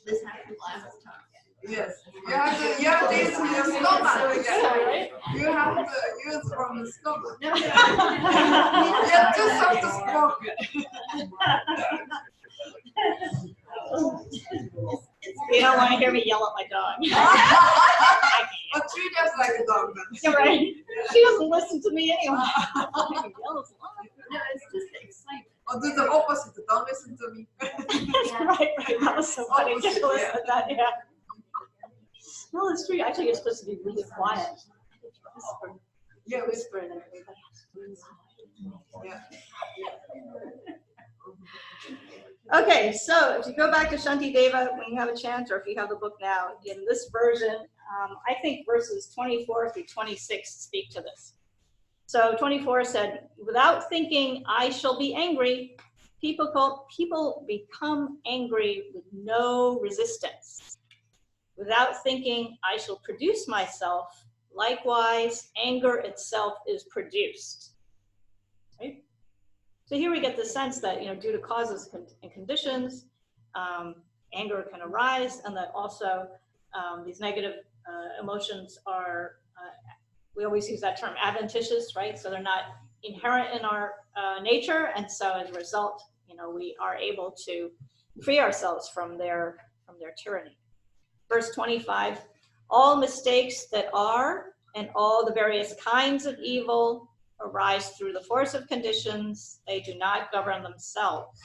S3: This happened last time.
S7: Yes, you have this in your stomach. You have to use from the stomach. You just have to smoke it.
S1: You don't want to hear me yell at my dog.
S7: But she just like a dog.
S1: You're right. She doesn't listen to me anyway.
S3: No, it's just the excitement.
S7: Or do the opposite. Don't listen to me.
S1: right. That was so funny. Just to listen to that, yeah. No, it's true. Actually, you're supposed to be really quiet. Whisper.
S7: Yeah,
S1: Whisper and everybody else.
S7: Yeah.
S1: Okay, so if you go back to Shantideva when you have a chance, or if you have the book now, in this version, I think verses 24 through 26 speak to this. So 24 said, without thinking I shall be angry, people become angry with no resistance. Without thinking I shall produce myself, likewise, anger itself is produced. Right? So here we get the sense that, due to causes and conditions, anger can arise, and that also these negative emotions are, we always use that term, adventitious, right? So they're not inherent in our nature, and so as a result, we are able to free ourselves from their tyranny. Verse 25, all mistakes that are and all the various kinds of evil arise through the force of conditions. They do not govern themselves.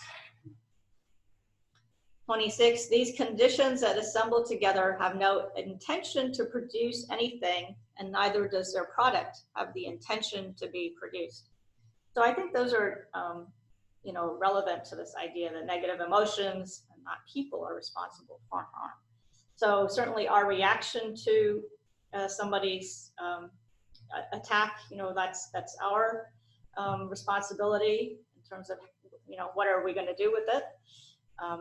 S1: 26, these conditions that assemble together have no intention to produce anything, and neither does their product have the intention to be produced. So I think those are, relevant to this idea that negative emotions and not people are responsible for harm. So certainly our reaction to somebody's attack, that's our responsibility in terms of, what are we going to do with it,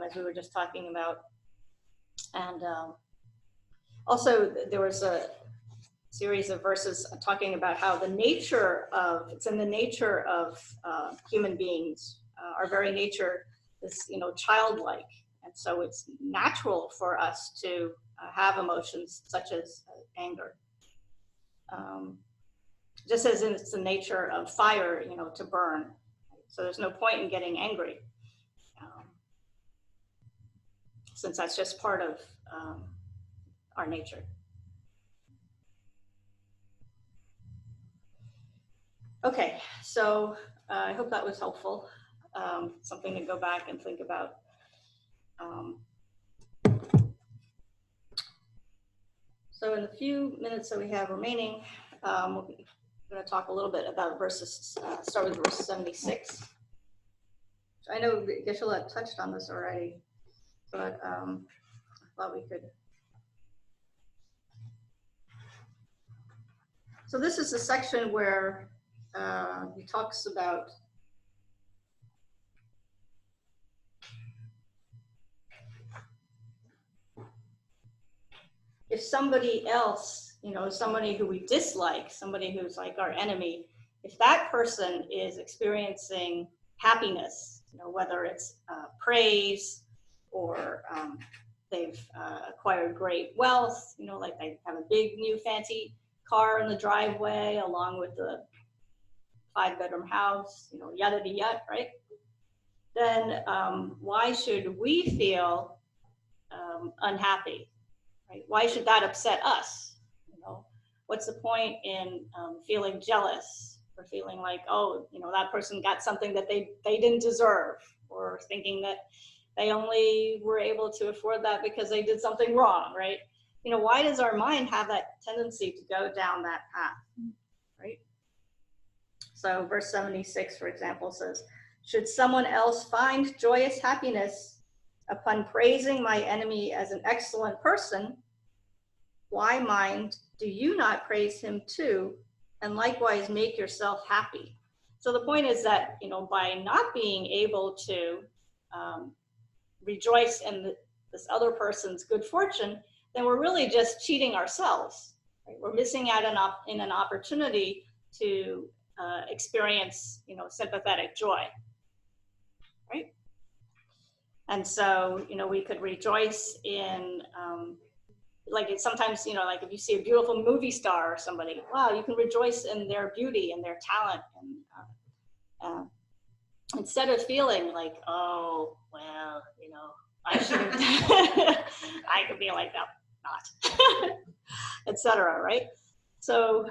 S1: as we were just talking about. And also there was a series of verses talking about how it's in the nature of human beings, our very nature is, childlike. And so it's natural for us to have emotions such as anger. Just as it's the nature of fire, to burn. So there's no point in getting angry, since that's just part of our nature. Okay, so I hope that was helpful. Something to go back and think about. So in the few minutes that we have remaining, we're going to talk a little bit about verses, start with verse 76. I know Geshe-la touched on this already, but I thought we could. So this is the section where he talks about if somebody else, somebody who we dislike, somebody who's like our enemy, if that person is experiencing happiness, whether it's praise or they've acquired great wealth, like they have a big new fancy car in the driveway along with the 5-bedroom house, yada yada yada, right? Then why should we feel unhappy? Right? Why should that upset us? What's the point in feeling jealous or feeling like, oh, that person got something that they didn't deserve, or thinking that they only were able to afford that because they did something wrong, right? Why does our mind have that tendency to go down that path, right? So verse 76, for example, says, should someone else find joyous happiness upon praising my enemy as an excellent person, why, mind, do you not praise him too, and likewise make yourself happy? So the point is that, by not being able to rejoice in this other person's good fortune, then we're really just cheating ourselves. Right? We're missing out in an opportunity to experience, sympathetic joy. Right? And so, we could rejoice in, like sometimes, like if you see a beautiful movie star or somebody, wow, you can rejoice in their beauty and their talent. And instead of feeling like, oh, well, I should have, I could be like, no, not, etc. Right? So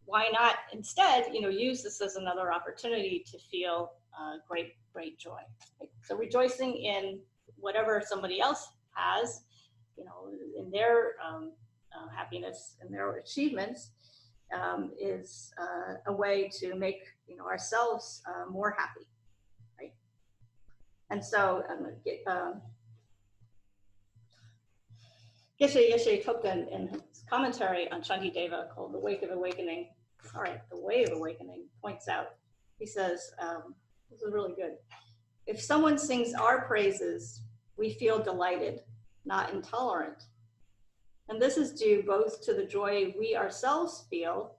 S1: why not instead, use this as another opportunity to feel great joy. Right? So rejoicing in whatever somebody else has, in their happiness and their achievements, is a way to make ourselves more happy, right? And so Geshe Tokten, in his commentary on Shantideva called The Way of Awakening, points out, he says, this is really good. If someone sings our praises, we feel delighted, not intolerant. And this is due both to the joy we ourselves feel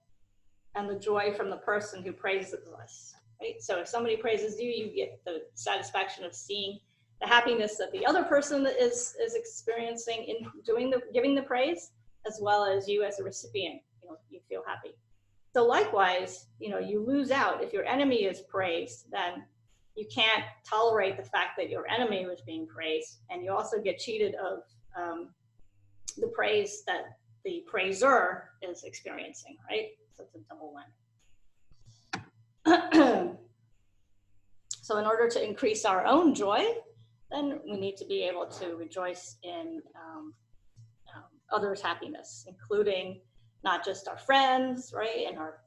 S1: and the joy from the person who praises us, right? So if somebody praises you, you get the satisfaction of seeing the happiness that the other person is experiencing in giving the praise, as well as you as a recipient, you feel happy. So likewise, you lose out. If your enemy is praised, then you can't tolerate the fact that your enemy was being praised, and you also get cheated of the praise that the praiser is experiencing, right? So it's a double win. So in order to increase our own joy, then we need to be able to rejoice in others' happiness, including not just our friends, right, and our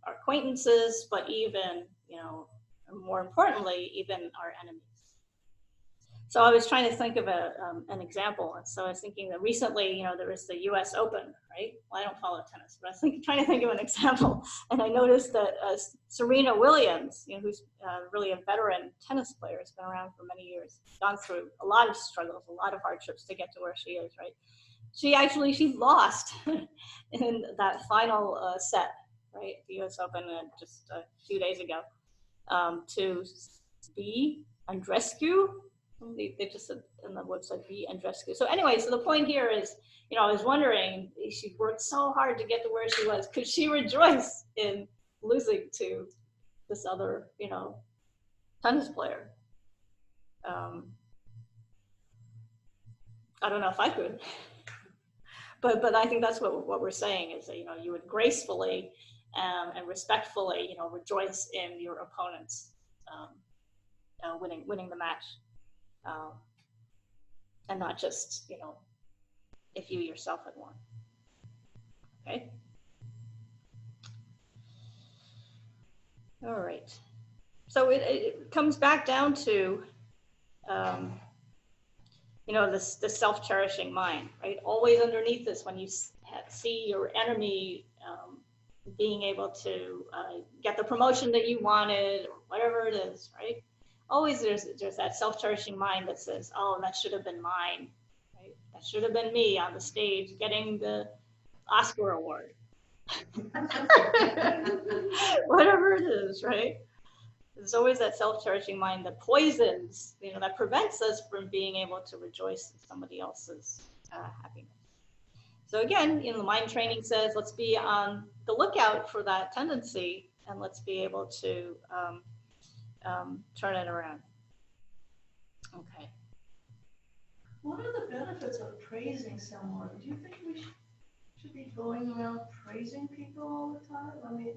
S1: acquaintances, but even, more importantly, even our enemies. So I was trying to think of an example. And so I was thinking that recently, there was the US Open, right? Well, I don't follow tennis, but I was trying to think of an example. And I noticed that Serena Williams, who's really a veteran tennis player, has been around for many years, gone through a lot of struggles, a lot of hardships to get to where she is, right? She lost in that final set, right? The US Open just a few days ago, to B. Andreescu. They just said on the website B. Andreescu. So anyway, so the point here is, I was wondering, she worked so hard to get to where she was. Could she rejoice in losing to this other, tennis player? I don't know if I could. But I think that's what we're saying is that, you would gracefully and respectfully, rejoice in your opponent's winning the match. And not just, if you yourself had won. Okay. All right. So it comes back down to, the self-cherishing mind, right? Always underneath this, when you see your enemy being able to get the promotion that you wanted, or whatever it is, right? Always there's that self-cherishing mind that says, oh, that should have been mine, right? That should have been me on the stage getting the Oscar award. Whatever it is, right? There's always that self-cherishing mind that poisons, that prevents us from being able to rejoice in somebody else's happiness. So again, the mind training says, let's be on the lookout for that tendency, and let's be able to turn it around. Okay.
S5: What are the benefits of praising someone? Do you think we should be going around praising people all the time? I mean,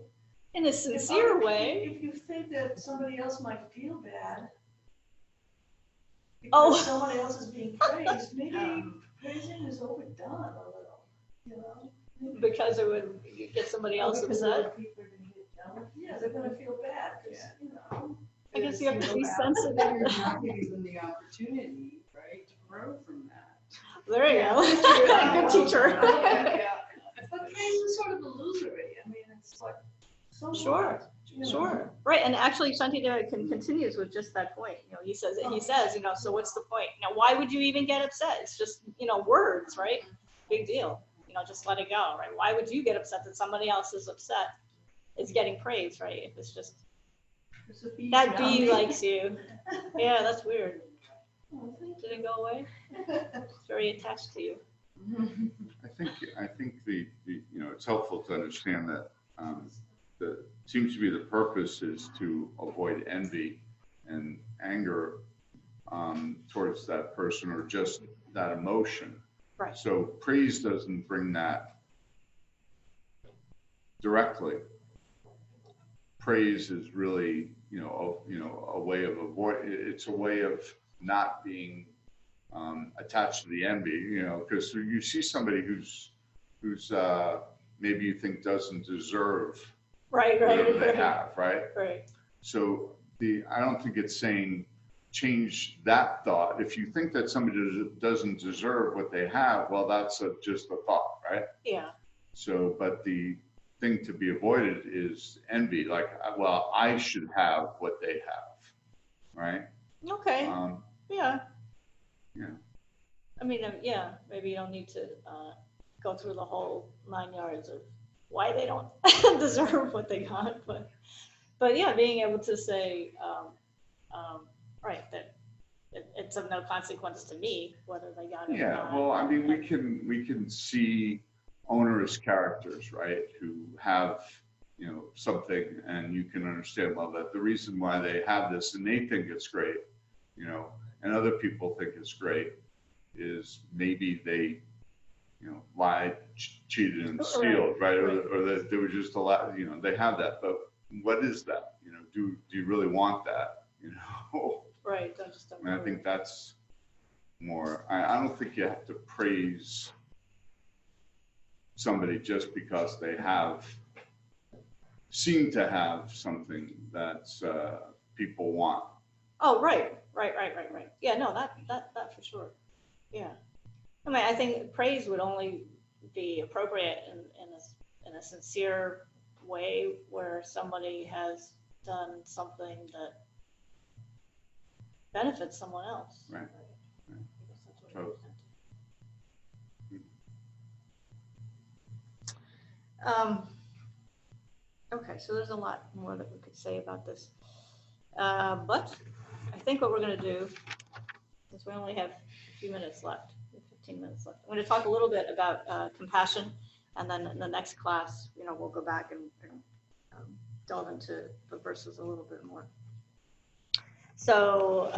S1: in a sincere way.
S5: If you think that somebody else might feel bad because someone else is being praised, maybe praising is overdone a little,
S1: Because it would get somebody else upset.
S5: People are going to get jealous. Yeah, they're going to feel bad because,
S1: I guess you have to be sensitive.
S7: You're not giving them the opportunity, right, to grow from that.
S1: There you go. Good teacher.
S5: Yeah. But praise is sort of illusory. I mean, it's like, so
S1: sure. Sure. Right. And actually, Shantideva continues with just that point. He says, so what's the point? Why would you even get upset? It's just, words, right? Big deal. Just let it go, right? Why would you get upset that somebody else is getting praise, right? If it's just That bee likes you. Yeah, that's weird. Did it go away? It's very attached to you.
S2: I think the it's helpful to understand that the seems to be the purpose is to avoid envy and anger towards that person or just that emotion.
S1: Right.
S2: So praise doesn't bring that directly. Praise is really a way of it's a way of not being attached to the envy, because you see somebody who's maybe you think doesn't deserve whatever they have, right?
S1: Right.
S2: So I don't think it's saying change that thought. If you think that somebody doesn't deserve what they have, well, that's just a thought, right?
S1: Yeah.
S2: So, but the thing to be avoided is envy, like, well, I should have what they have, right?
S1: Okay. Yeah.
S2: Yeah.
S1: I mean, yeah, maybe you don't need to go through the whole 9 yards of why they don't deserve what they got, but yeah, being able to say, right, that it's of no consequence to me whether they got it or
S2: Yeah,
S1: not.
S2: well, I mean, we can see onerous characters, right, who have something, and you can understand, well, that the reason why they have this and they think it's great, and other people think it's great, is maybe they lied, cheated, and steal, right? Or that they were just allowed, they have that, but what is that? Do you really want that?
S1: Right.
S2: And I think that's more. I don't think you have to praise somebody just because they seem to have something that people want.
S1: Oh, right. Yeah, no, that for sure. Yeah. I mean, I think praise would only be appropriate in a sincere way where somebody has done something that benefits someone else.
S2: Right.
S1: Okay, so there's a lot more that we could say about this. But I think what we're going to do, since we only have a few minutes left, 15 minutes left, I'm going to talk a little bit about compassion, and then in the next class, we'll go back and delve into the verses a little bit more. So,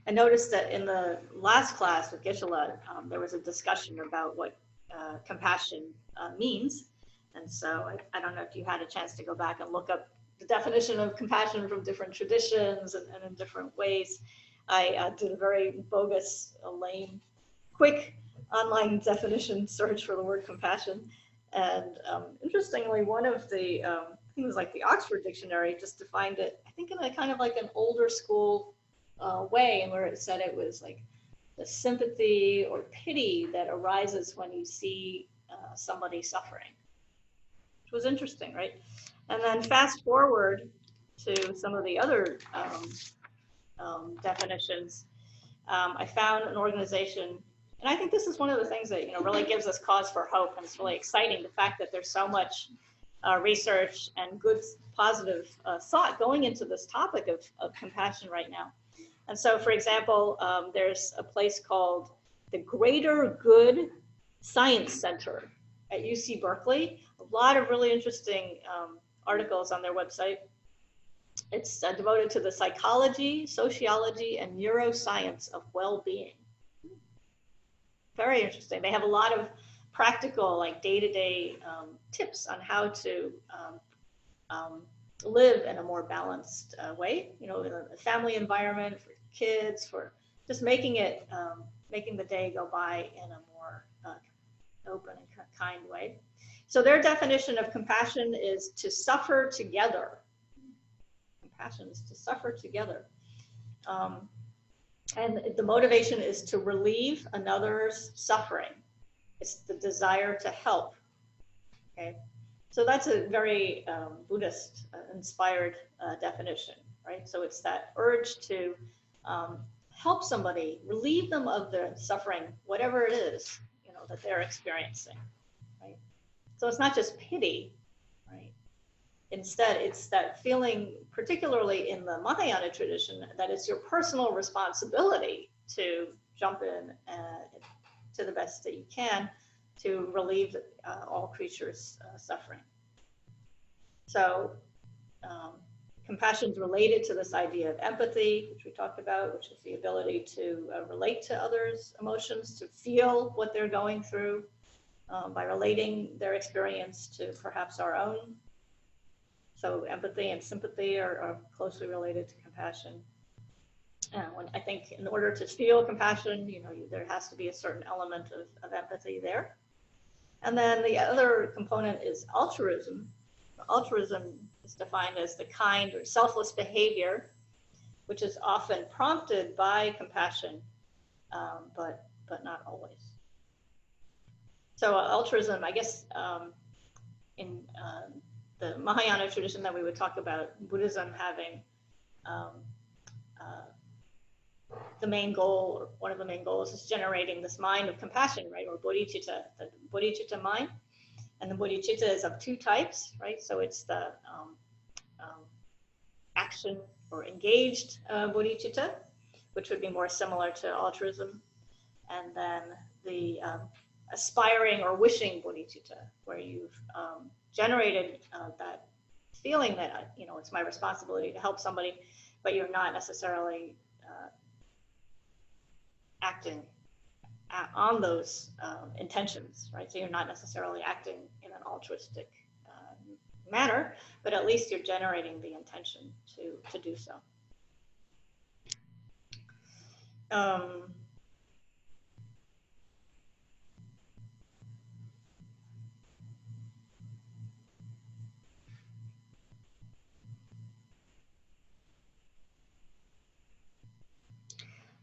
S1: I noticed that in the last class with Geshe-la, there was a discussion about what compassion means. And so I don't know if you had a chance to go back and look up the definition of compassion from different traditions and in different ways. I did a very bogus, lame, quick online definition search for the word compassion. And interestingly, one of the, I think it was like the Oxford Dictionary, just defined it, I think in a kind of like an older school way, and where it said it was like the sympathy or pity that arises when you see somebody suffering, which was interesting, right? And then fast forward to some of the other definitions. I found an organization, and I think this is one of the things that really gives us cause for hope, and it's really exciting, the fact that there's so much research and good positive thought going into this topic of compassion right now. And so, for example, there's a place called the Greater Good Science Center at UC Berkeley. A lot of really interesting articles on their website. It's devoted to the psychology, sociology, and neuroscience of well-being. Very interesting. They have a lot of practical, like day-to-day tips on how to live in a more balanced way, in a family environment, for kids, for just making the day go by in a more open and kind way. So their definition of compassion is to suffer together. Compassion is to suffer together. And the motivation is to relieve another's suffering. It's the desire to help. Okay, so that's a very Buddhist inspired definition, right? So it's that urge to help somebody, relieve them of their suffering, whatever it is, that they're experiencing, right? So it's not just pity, right? Instead, it's that feeling, particularly in the Mahayana tradition, that it's your personal responsibility to jump in to the best that you can to relieve all creatures' suffering. So compassion is related to this idea of empathy, which we talked about, which is the ability to relate to others' emotions, to feel what they're going through by relating their experience to perhaps our own. So empathy and sympathy are closely related to compassion. I think in order to feel compassion, there has to be a certain element of empathy there. And then the other component is altruism. Altruism is defined as the kind or selfless behavior, which is often prompted by compassion, but not always. So altruism, I guess, in the Mahayana tradition that we would talk about, Buddhism having the main goal, or one of the main goals, is generating this mind of compassion, right, or bodhicitta, the bodhicitta mind. And the bodhicitta is of two types, right? So it's the action or engaged bodhicitta, which would be more similar to altruism, and then the aspiring or wishing bodhicitta, where you've generated that feeling that it's my responsibility to help somebody, but you're not necessarily acting on those intentions, right? So you're not necessarily acting in an altruistic manner, but at least you're generating the intention to do so.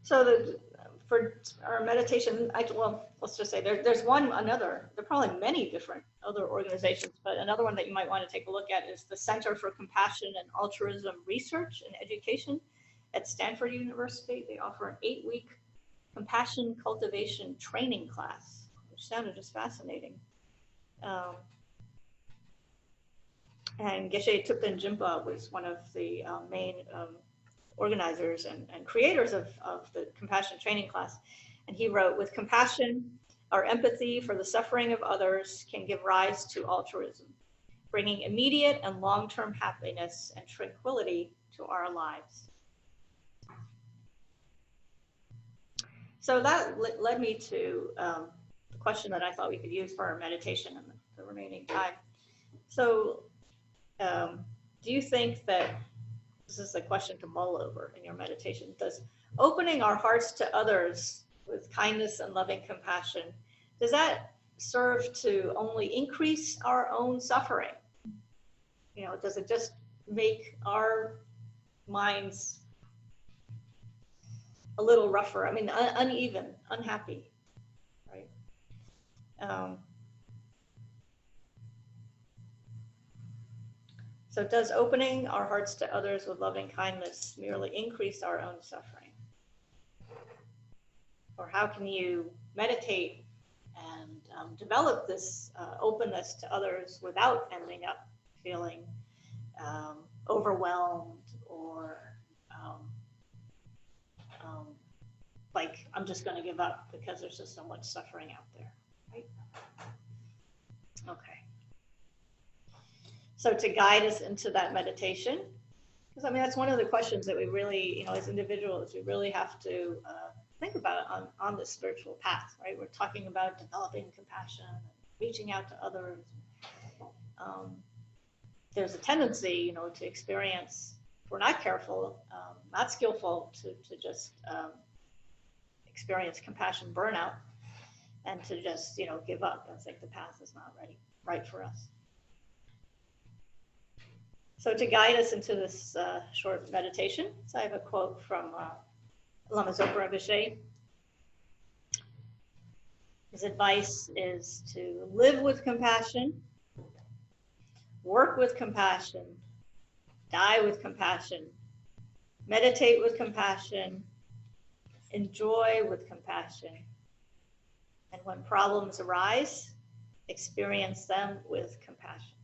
S1: So for our meditation, let's just say there's there are probably many different other organizations, but another one that you might want to take a look at is the Center for Compassion and Altruism Research and Education at Stanford University. They offer an 8-week compassion cultivation training class, which sounded just fascinating. And Geshe Tupten Jinpa was one of the main organizers and creators of the compassion training class. And he wrote, with compassion, our empathy for the suffering of others can give rise to altruism, bringing immediate and long-term happiness and tranquility to our lives. So that led me to the question that I thought we could use for our meditation in the remaining time. So do you think that, this is a question to mull over in your meditation, does opening our hearts to others with kindness and loving compassion, does that serve to only increase our own suffering? Does it just make our minds a little rougher? I mean, uneven, unhappy, right? So does opening our hearts to others with loving kindness merely increase our own suffering? Or how can you meditate and develop this openness to others without ending up feeling overwhelmed or like I'm just going to give up because there's just so much suffering out there, right? Okay. So to guide us into that meditation, because I mean, that's one of the questions that we really, as individuals, we really have to think about on this spiritual path, right? We're talking about developing compassion, reaching out to others. There's a tendency, to experience, if we're not careful, not skillful, to just experience compassion burnout and to just, give up and think the path is not right for us. So to guide us into this short meditation, so I have a quote from Lama Zopa Rinpoche. His advice is to live with compassion, work with compassion, die with compassion, meditate with compassion, enjoy with compassion. And when problems arise, experience them with compassion.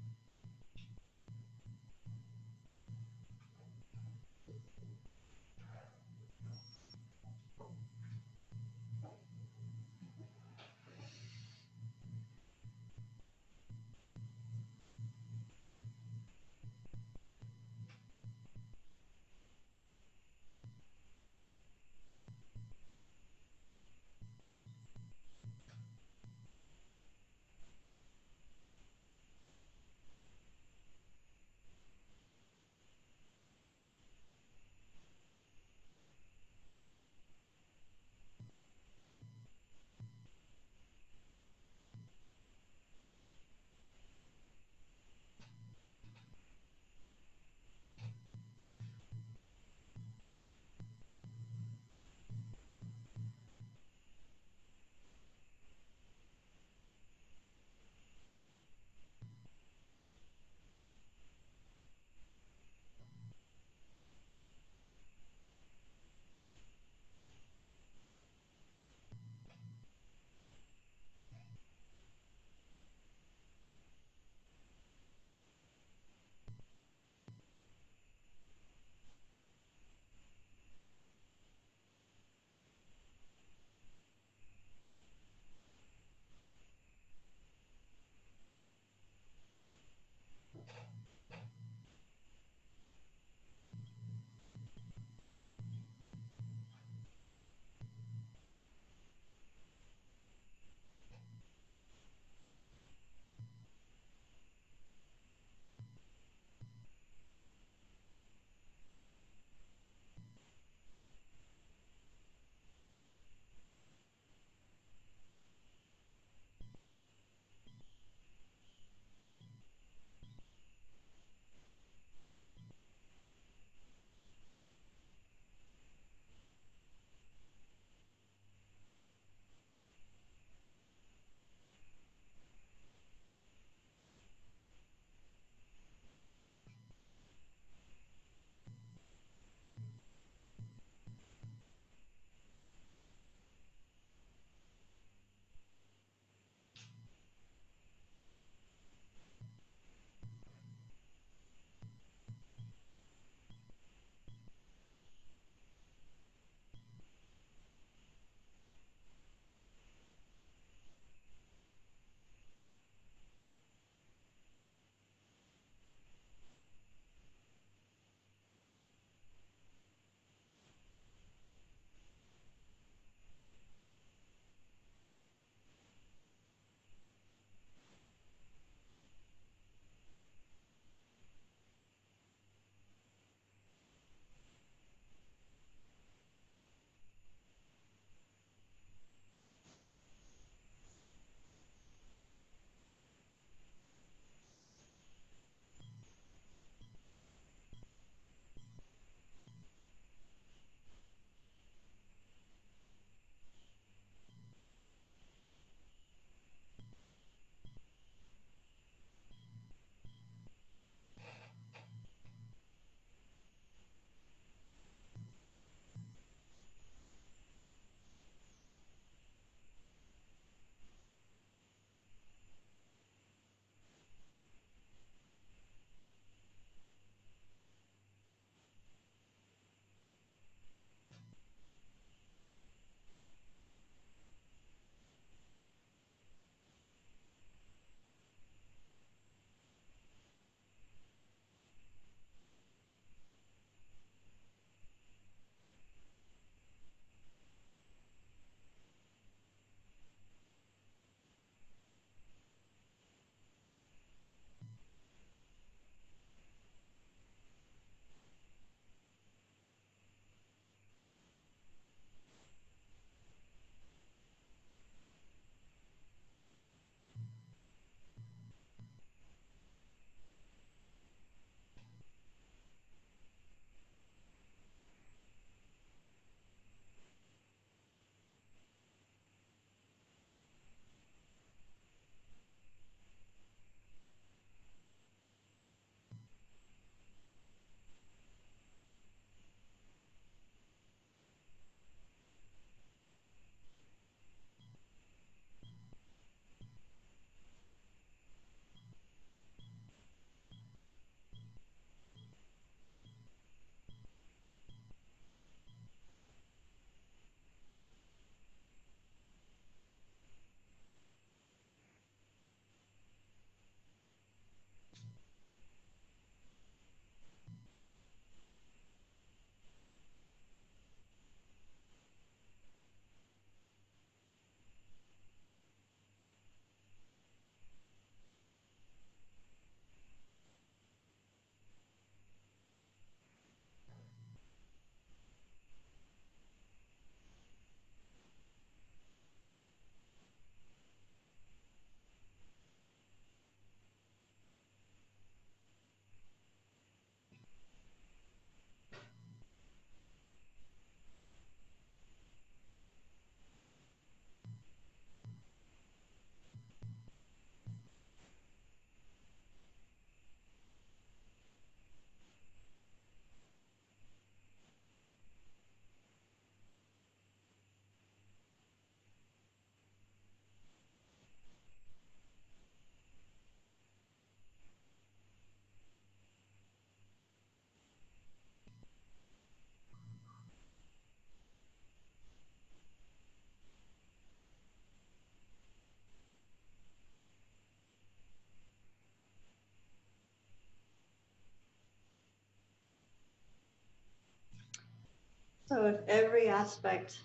S1: So if every aspect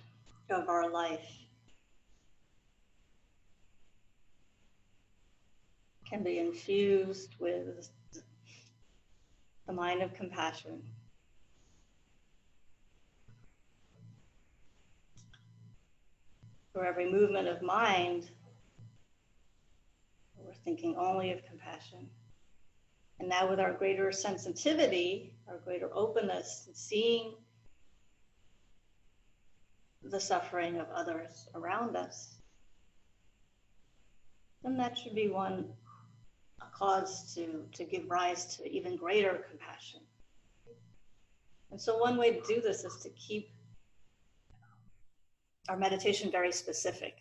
S1: of our life can be infused with the mind of compassion, for every movement of mind, we're thinking only of compassion. And now with our greater sensitivity, our greater openness, seeing the suffering of others around us, then that should be a cause to give rise to even greater compassion. And so one way to do this is to keep our meditation very specific.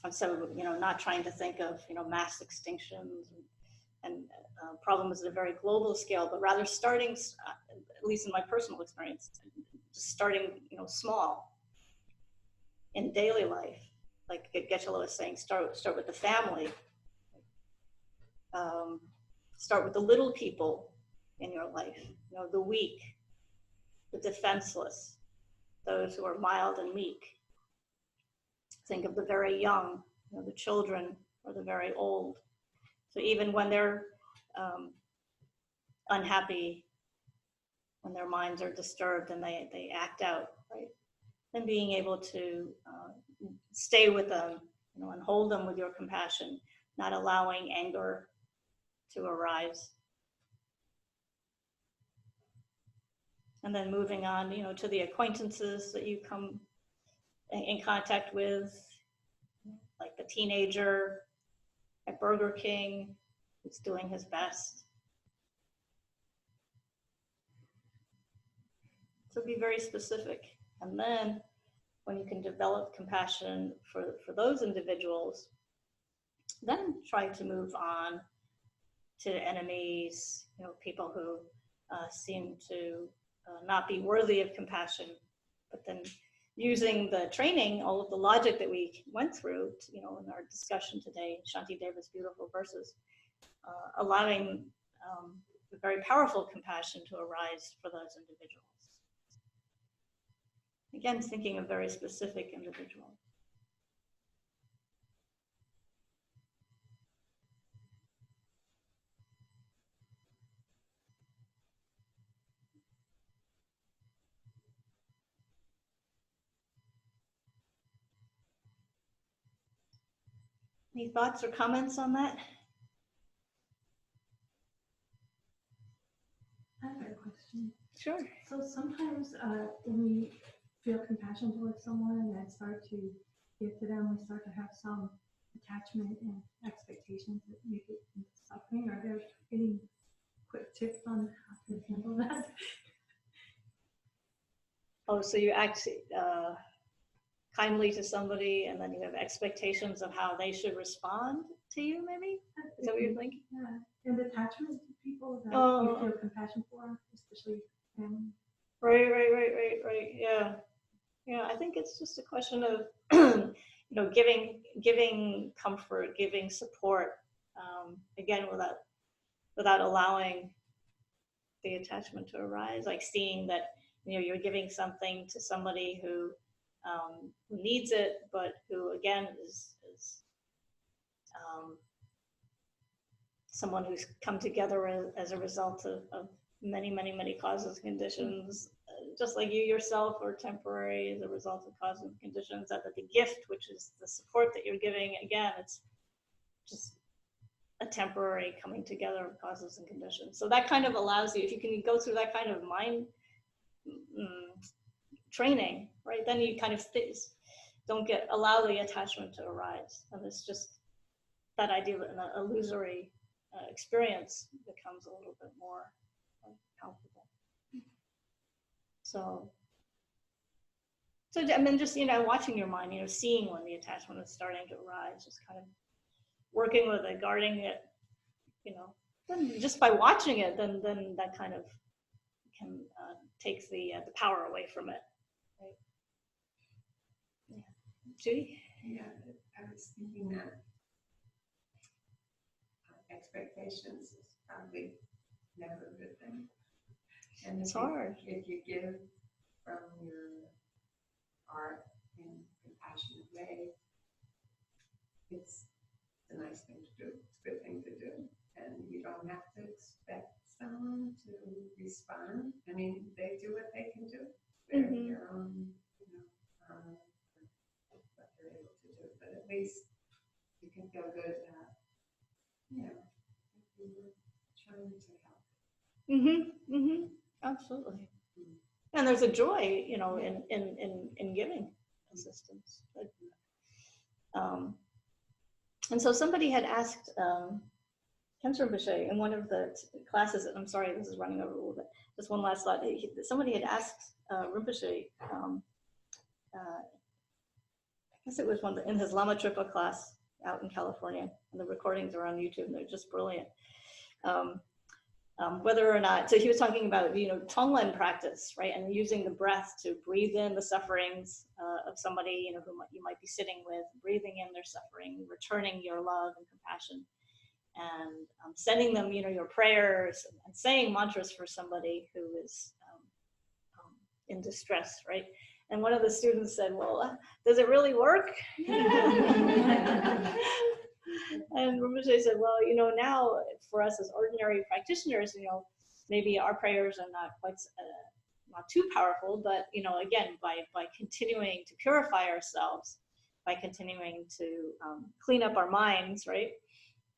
S1: And so, not trying to think of, mass extinctions and problems at a very global scale, but rather starting, at least in my personal experience, just starting, small in daily life. Like Geshe-la was saying, start with the family. Start with the little people in your life, the weak, the defenseless, those who are mild and meek. Think of the very young, the children or the very old. So even when they're unhappy, when their minds are disturbed and they act out, right? Then being able to stay with them, and hold them with your compassion, not allowing anger to arise. And then moving on, to the acquaintances that you come in contact with, like the teenager at Burger King who's doing his best. So be very specific. And then when you can develop compassion for those individuals, then try to move on to enemies, people who seem to not be worthy of compassion, but then using the training, all of the logic that we went through, in our discussion today, Shanti Deva's beautiful verses, allowing a very powerful compassion to arise for those individuals. Again, thinking of very specific individuals. Any thoughts or comments on that?
S10: I have a question.
S1: Sure.
S10: So sometimes when we feel compassion towards someone and start to give to them, we start to have some attachment and expectations that make it into suffering. Are there any quick tips on how to handle that?
S1: Oh, so you act kindly to somebody and then you have expectations of how they should respond to you, maybe? Is that what you're thinking?
S10: Yeah, and attachment to people that
S1: Oh.
S10: you feel compassion for, especially family.
S1: Right. Yeah, I think it's just a question of, giving comfort, giving support, again, without allowing the attachment to arise, like seeing that, you're giving something to somebody who needs it, but who again is someone who's come together as a result of many causes and conditions, just like you yourself are temporary as a result of causes and conditions, that the gift, which is the support that you're giving, again, it's just a temporary coming together of causes and conditions. So that kind of allows you, if you can go through that kind of mind training, right, then you kind of don't allow the attachment to arise. And it's just that idea of an illusory experience becomes a little bit more comfortable. So I mean, just, watching your mind, seeing when the attachment is starting to arise, just kind of working with it, guarding it, then just by watching it, then that kind of can take the power away from it. Right? Yeah. Judy?
S4: Yeah, I was thinking that expectations is probably never a good thing. And
S1: It's
S4: if you-
S1: hard.
S4: If you give from your art in a compassionate way, it's a nice thing to do. It's a good thing to do. And you don't have to expect someone to respond. I mean, they do what they can do. They're
S1: Mhm.
S4: their own, what they're able to do. But at least you can feel good that, you know, you were trying to help.
S1: Absolutely. And there's a joy, you know, in giving assistance. And so somebody had asked Tendrol Rinpoche in one of the classes, and I'm sorry, this is running over a little bit, just one last slide. Somebody had asked Rinpoche, I guess it was in his Lama Tripa class out in California, and the recordings are on YouTube, and they're just brilliant. Whether or not, so he was talking about, you know, Tonglen practice, right? And using the breath to breathe in the sufferings of somebody, you know, who you might be sitting with, breathing in their suffering, returning your love and compassion, and sending them, you know, your prayers and saying mantras for somebody who is in distress, right? And one of the students said, well, does it really work? And Rinpoche said, well, you know, now for us as ordinary practitioners, you know, maybe our prayers are not quite, not too powerful, but, you know, again, by continuing to purify ourselves, by continuing to clean up our minds, right?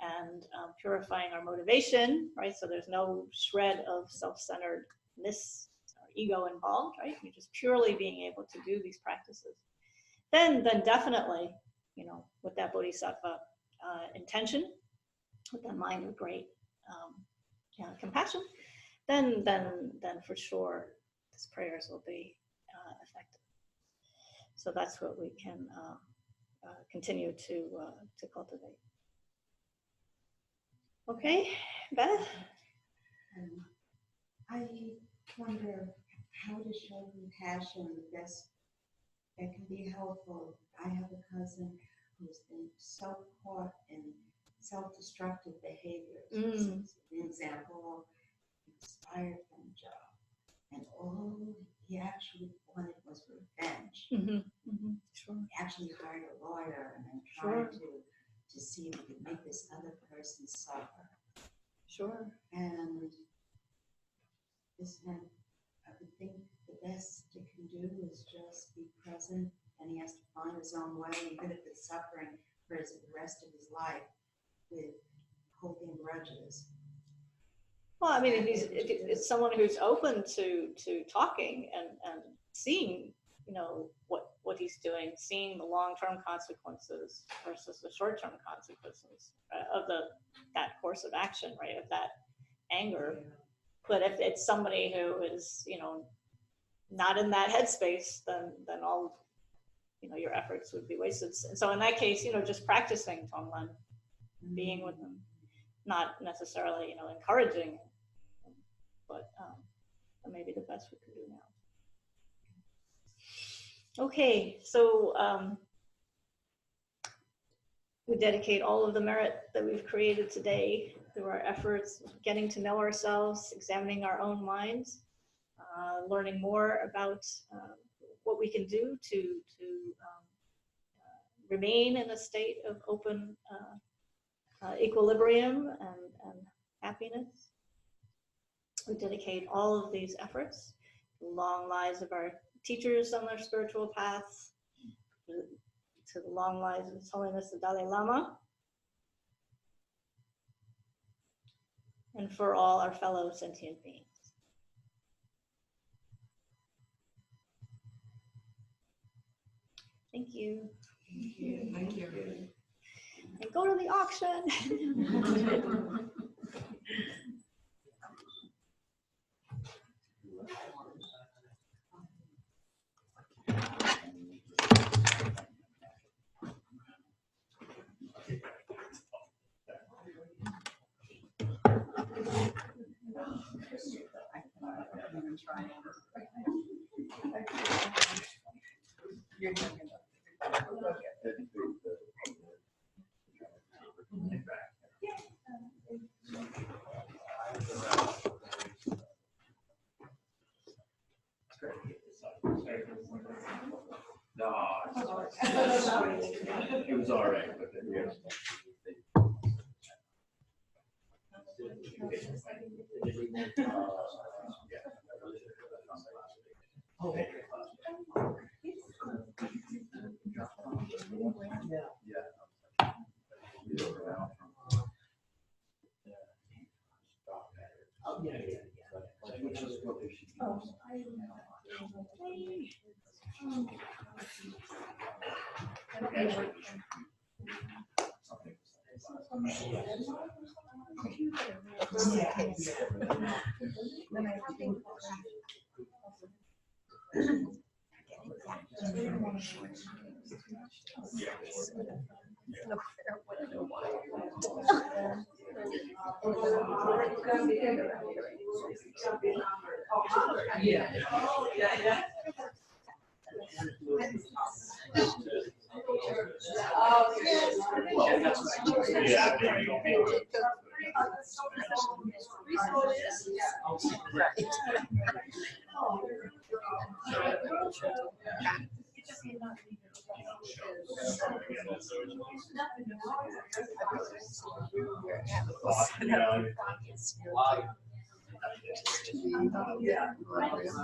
S1: And purifying our motivation, right? So there's no shred of self-centeredness or ego involved, right? You're just purely being able to do these practices. Then definitely, you know, with that Bodhisattva intention, with that mind of great compassion, then for sure, these prayers will be effective. So that's what we can continue to cultivate. Okay, Beth?
S8: I wonder how to show compassion the best that can be helpful. I have a cousin who's been so caught in self-destructive behaviors. An example, expired from a job, and all he actually wanted was revenge.
S1: Sure.
S8: He actually hired a lawyer and then tried to see if he could make this other person suffer.
S1: Sure.
S8: And this meant, I would think the best it can do is just be present, and he has to find his own way, even if it's suffering for the rest of his life with holding grudges.
S1: Well, I mean, if it's someone who's open to talking and seeing, you know, what he's doing, seeing the long-term consequences versus the short-term consequences of that course of action, right? Of that anger. But if it's somebody who is, you know, not in that headspace, then all, you know, your efforts would be wasted. And so in that case, you know, just practicing Tonglen, being with them, not necessarily, you know, encouraging, but maybe the best we could do now. Okay, so we dedicate all of the merit that we've created today through our efforts, getting to know ourselves, examining our own minds, learning more about what we can do to remain in a state of open equilibrium and happiness. We dedicate all of these efforts to the long lives of our teachers on their spiritual paths, to the long lives of His Holiness the Dalai Lama, and for all our fellow sentient beings. Thank you.
S7: Thank you. Thank you.
S1: And go to the auction.
S9: It was all right, but then, yeah.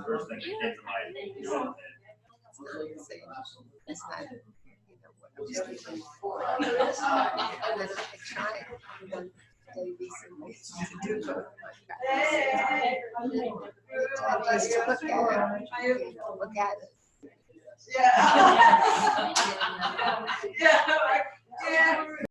S9: First thing that came to mind,
S4: It's not, what I'm just and then I tried very recently to do both just to look at it.
S5: Yeah. Yeah.